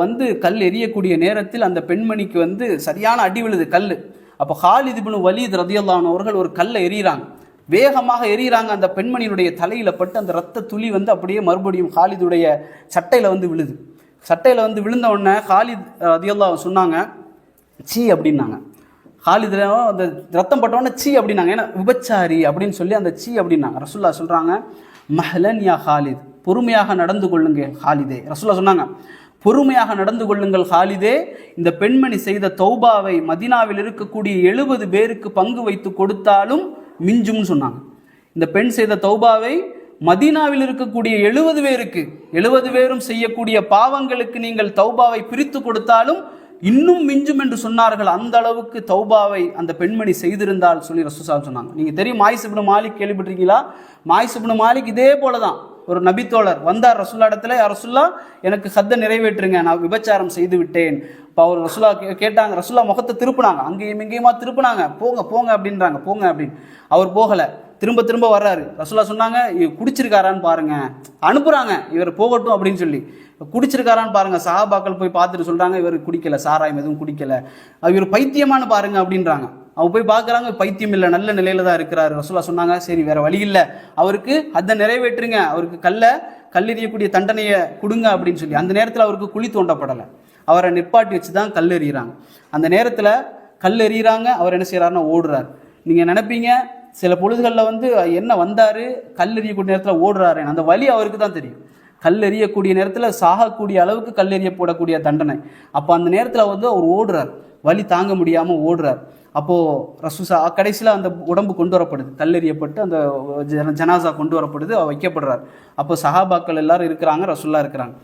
கல் எறியக்கூடிய நேரத்தில் அந்த பெண்மணிக்கு சரியான அடி விழுது கல். அப்போ ஹாலித் இப்னு வலீத் ரலியல்லாஹு அன்ஹு அவர்கள் ஒரு கல்லை எறிகிறாங்க. வேகமாக எறிகிறாங்க. அந்த பெண்மணியினுடைய தலையில் பட்டு அந்த ரத்த துளி அப்படியே மறுபடியும் ஹாலிதுடைய சட்டையில் விழுது. சட்டையில் விழுந்த உடனே ஹாலித் ரலியல்லாஹு அன்ஹு சொன்னாங்க, சீ அப்படின்னாங்க. ஹாலித் அந்த ரத்தம் பட்டவுடனே சீ அப்படின்னாங்க. ஏன்னா விபச்சாரி அப்படின்னு சொல்லி அந்த சீ அப்படின்னாங்க. ரசூல்லா சொல்கிறாங்க, மஹ்லன் யா ஹாலித், பொறுமையாக நடந்து கொள்ளுங்க ஹாலிதே. ரசூல்லா சொன்னாங்க, பொறுமையாக நடந்து கொள்ளுங்கள் ஹாலிதே. இந்த பெண்மணி செய்த தௌபாவை மதீனாவில் இருக்கக்கூடிய 70 பேருக்கு பங்கு வைத்து கொடுத்தாலும் மிஞ்சும்னு சொன்னாங்க. இந்த பெண் செய்த தௌபாவை மதீனாவில் இருக்கக்கூடிய 70 பேருக்கு, 70 பேரும் செய்யக்கூடிய பாவங்களுக்கு நீங்கள் தௌபாவை பிரித்து கொடுத்தாலும் இன்னும் மிஞ்சும் என்று சொன்னார்கள். அந்த அளவுக்கு தௌபாவை அந்த பெண்மணி செய்திருந்தால் சொல்லி ரசூலுல்லாஹ் சொன்னாங்க. நீங்கள் தெரியும், மாயிஸ் இப்னு மாலிக் கேள்விப்பட்டிருக்கீங்களா? மாயிஸ் இப்னு மாலிக் இதே போல தான் ஒரு நபித்தோழர் வந்தார் ரசூல்லா இடத்துல, ரசூல்லா எனக்கு ஹத்தை நிறைவேற்றுங்க, நான் விபச்சாரம் செய்து விட்டேன். இப்போ அவர் ரசூல்லா கேட்டாங்க. ரசூல்லா முகத்தை திருப்பினாங்க, அங்கேயும் இங்கேயுமா திருப்பினாங்க. போங்க போங்க அப்படின்றாங்க, போங்க அப்படின்னு. அவர் போகலை, திரும்ப திரும்ப வர்றாரு. ரசூல்லா சொன்னாங்க, குடிச்சிருக்காரான்னு பாருங்க, அனுப்புகிறாங்க, இவர் போகட்டும் அப்படின்னு சொல்லி. குடிச்சிருக்காரான்னு பாருங்க. சஹாபாக்கள் போய் பார்த்துட்டு சொல்கிறாங்க, இவர் குடிக்கலை, சாராயம் எதுவும் குடிக்கலை, இவர் பைத்தியமானு பாருங்க அப்படின்றாங்க. அவங்க போய் பார்க்குறாங்க, பைத்தியம் இல்லை, நல்ல நிலையில தான் இருக்கிறாரு. ரசூல்லா சொன்னாங்க, சரி வேற வழி இல்லை, அவருக்கு அதை நிறைவேற்றுங்க, அவருக்கு கல்லெறியக்கூடிய தண்டனையை கொடுங்க அப்படின்னு சொல்லி. அந்த நேரத்தில் அவருக்கு குழி தோண்டப்படலை, அவரை நிப்பாட்டி வச்சு தான் கல் எறிகிறாங்க. அந்த நேரத்தில் கல் எறிகிறாங்க. அவர் என்ன செய்கிறாருன்னா ஓடுறார். நீங்கள் நினைப்பீங்க சில பொழுதுகளில் என்ன வந்தார், கல் எறியக்கூடிய நேரத்தில் ஓடுறாரு, அந்த வழி அவருக்கு தான் தெரியும். கல் எறியக்கூடிய நேரத்தில் சாகக்கூடிய அளவுக்கு கல் எறிய போடக்கூடிய தண்டனை. அப்போ அந்த நேரத்தில் அவர் ஓடுறார், வலி தாங்க முடியாமல் ஓடுறார். அப்போது கடைசியில் அந்த உடம்பு கொண்டு வரப்படுது, கல்லெறியப்பட்டு அந்த ஜனாசா கொண்டு வரப்படுது, வைக்கப்படுறார். அப்போ சஹாபாக்கள் எல்லாரும் இருக்கிறாங்க, ரசூல்லா இருக்கிறாங்க.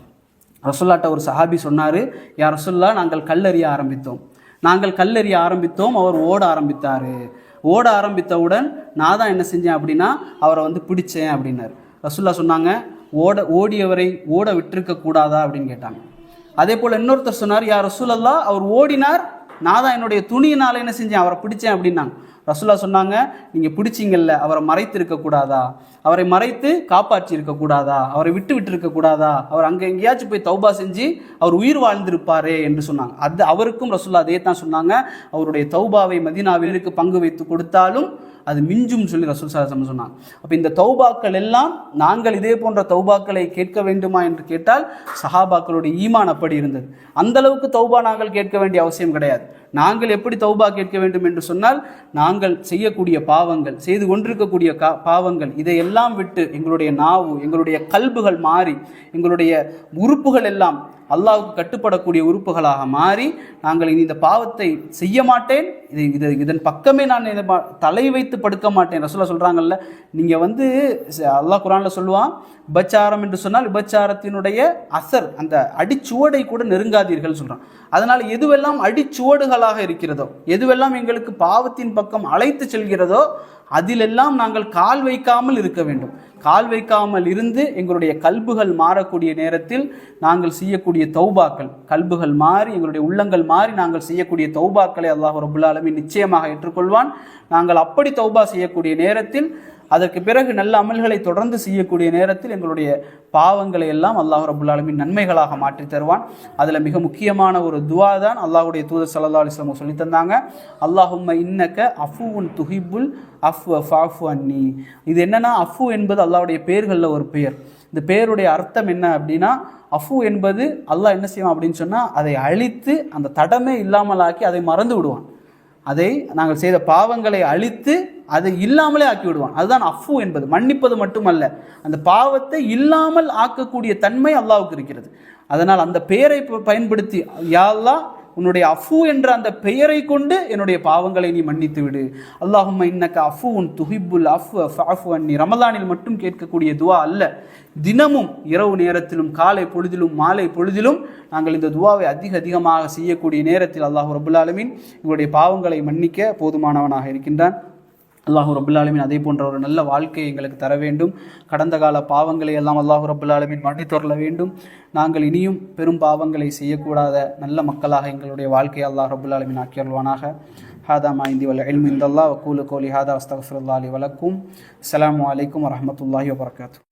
ரசூல்லாட்ட ஒரு சஹாபி சொன்னார், யா ரசூல்லா, நாங்கள் கல்லெறிய ஆரம்பித்தோம், அவர் ஓட ஆரம்பித்தார். ஓட ஆரம்பித்தவுடன் நான் தான் என்ன செஞ்சேன் அப்படின்னா அவரை பிடிச்சேன் அப்படின்னாரு. ரசூல்லா சொன்னாங்க, ஓடியவரை ஓட விட்டிருக்க கூடாதா அப்படின்னு கேட்டாங்க. அதே போல் இன்னொருத்தர் சொன்னார், யா ரசூலல்லா, அவர் ஓடினார், நான் தான் என்னுடைய துணியினால் என்ன செஞ்சேன், அவரை பிடிச்சேன் அப்படின்னாங்க. ரசூல்லா சொன்னாங்க, நீங்கள் பிடிச்சிங்கல்ல, அவரை மறைத்து இருக்கக்கூடாதா, அவரை மறைத்து காப்பாற்றி இருக்கக்கூடாதா, அவரை விட்டு இருக்கக்கூடாதா, அவர் அங்கே எங்கேயாச்சும் போய் தௌபா செஞ்சு அவர் உயிர் வாழ்ந்திருப்பாரே என்று சொன்னாங்க. அது அவருக்கும் ரசூல்லா அதே தான் சொன்னாங்க, அவருடைய தௌபாவை மதீனாவிற்கு பங்கு வைத்து கொடுத்தாலும் அது மிஞ்சும் சொல்லி ரசூல் ஸல்லல்லாஹு அலைஹி வஸல்லம் சொன்னாங்க. அப்போ இந்த தௌபாக்கள் எல்லாம் நாங்கள் இதே போன்ற தௌபாக்களை கேட்க வேண்டுமா என்று கேட்டால் சஹாபாக்களுடைய ஈமான் அப்படி இருந்தது. அந்த அளவுக்கு தௌபா நாங்கள் கேட்க வேண்டிய அவசியம் கிடையாது. நாங்கள் எப்படி தௌபா கேட்க வேண்டும் என்று சொன்னால், நாங்கள் செய்யக்கூடிய பாவங்கள், செய்து கொண்டிருக்கக்கூடிய பாவங்கள், இதையெல்லாம் விட்டு எங்களுடைய நாவு, எங்களுடைய கல்புகள் மாறி, எங்களுடைய உறுப்புகள் எல்லாம் அல்லாஹ்வுக்கு கட்டுப்படக்கூடிய உறுப்புகளாக மாறி, நாங்கள் இனி இந்த பாவத்தை செய்ய மாட்டேன், இதன் பக்கமே நான் தலை வைத்து படுக்க மாட்டேன். ரசூலுல்லாஹ் சொல்கிறாங்கல்ல, நீங்கள் அல்லாஹ் குர்ஆனில் சொல்லுவான், விபச்சாரம் என்று சொன்னால் விபச்சாரத்தினுடைய அசர், அந்த அடிச்சுவடை கூட நெருங்காதீர்கள் சொல்கிறான். அதனால் எதுவெல்லாம் அடிச்சுவடுகளாக இருக்கிறதோ, எதுவெல்லாம் எங்களுக்கு பாவத்தின் பக்கம் அழைத்து செல்கிறதோ அதிலெல்லாம் நாங்கள் கால் வைக்காமல் இருக்க வேண்டும். கால் வைக்காமல் இருந்து எங்களுடைய கல்புகள் மாறக்கூடிய நேரத்தில் நாங்கள் செய்யக்கூடிய தௌபாக்கள், கல்புகள் மாறி எங்களுடைய உள்ளங்கள் மாறி நாங்கள் செய்யக்கூடிய தௌபாக்களை அல்லாஹ் ரப்புல் ஆலமீன் நிச்சயமாக ஏற்றுக்கொள்வான். நாங்கள் அப்படி தௌபா செய்யக்கூடிய நேரத்தில், அதற்கு பிறகு நல்ல அமல்களை தொடர்ந்து செய்யக்கூடிய நேரத்தில் எங்களுடைய பாவங்களை எல்லாம் அல்லாஹ் ரப்புல் ஆலமீன் நன்மைகளாக மாற்றி தருவான். அதில் மிக முக்கியமான ஒரு துவா தான் அல்லாஹ்வுடைய தூதர் ஸல்லல்லாஹு அலைஹி வஸல்லம் சொல்லி தந்தாங்க, அல்லாஹும்ம இன்னக அஃபுவுன் துஹிப்புல் அஃப்வ ஃபஅஃபு அன்னி. இது என்னன்னா, அஃபு என்பது அல்லாஹ்வுடைய பெயர்களில் ஒரு பெயர். இந்த பெயருடைய அர்த்தம் என்ன அப்படின்னா, அஃபு என்பது அல்லாஹ் என்ன செய்வான் அப்படின்னு சொன்னால், அதை அழித்து அந்த தடமே இல்லாமலாக்கி அதை மறந்து விடுவான். அதை நாங்கள் செய்த பாவங்களை அழித்து அதை இல்லாமலே ஆக்கி விடுவான். அதுதான் அஃபு என்பது. மன்னிப்பது மட்டுமல்ல, அந்த பாவத்தை இல்லாமல் ஆக்கக்கூடிய தன்மை அல்லாஹ்வுக்கு இருக்கிறது. அதனால் அந்த பெயரை பயன்படுத்தி, யா அல்லாஹ் உன்னுடைய அஃபு என்ற அந்த பெயரை கொண்டு என்னுடைய பாவங்களை நீ மன்னித்து விடு. அல்லாஹும்ம இன்னக அஃபுன் துஹிப்புல் அஃப்வ ஃபஅஃபு அன்னி. ரமலானில் மட்டும் கேட்கக்கூடிய துவா அல்ல, தினமும் இரவு நேரத்திலும் காலை பொழுதிலும் மாலை பொழுதிலும் நாங்கள் இந்த துவாவை அதிகமாக செய்யக்கூடிய நேரத்தில் அல்லாஹ் ரப்புல் ஆலமீன் எங்களுடைய பாவங்களை மன்னிக்க போதுமானவனாக இருக்கின்றான். அல்லாஹ் ரப்புல் ஆலமீன் அதே போன்ற ஒரு நல்ல வாழ்க்கையை எங்களுக்கு தர வேண்டும். கடந்த கால பாவங்களை எல்லாம் அல்லாஹ் ரப்புல் ஆலமீன் மன்னித்தருள வேண்டும். நாங்கள் இனியும் பெரும் பாவங்களை செய்யக்கூடாத நல்ல மக்களாக எங்களுடைய வாழ்க்கையை அல்லாஹ் ரப்புல் ஆலமீன் ஆக்கியருள்வானாக. ஹாதா மா இந்தி வல் இல்மு இந்தல்லாஹ் வ கூலு கௌலி ஹாதா அஸ்தக்ஃபிருல்லாஹி லி வ லக்கும். அஸ்ஸலாமு அலைக்கும் வ ரஹ்மத்துல்லாஹி வ பரகாத்துஹு.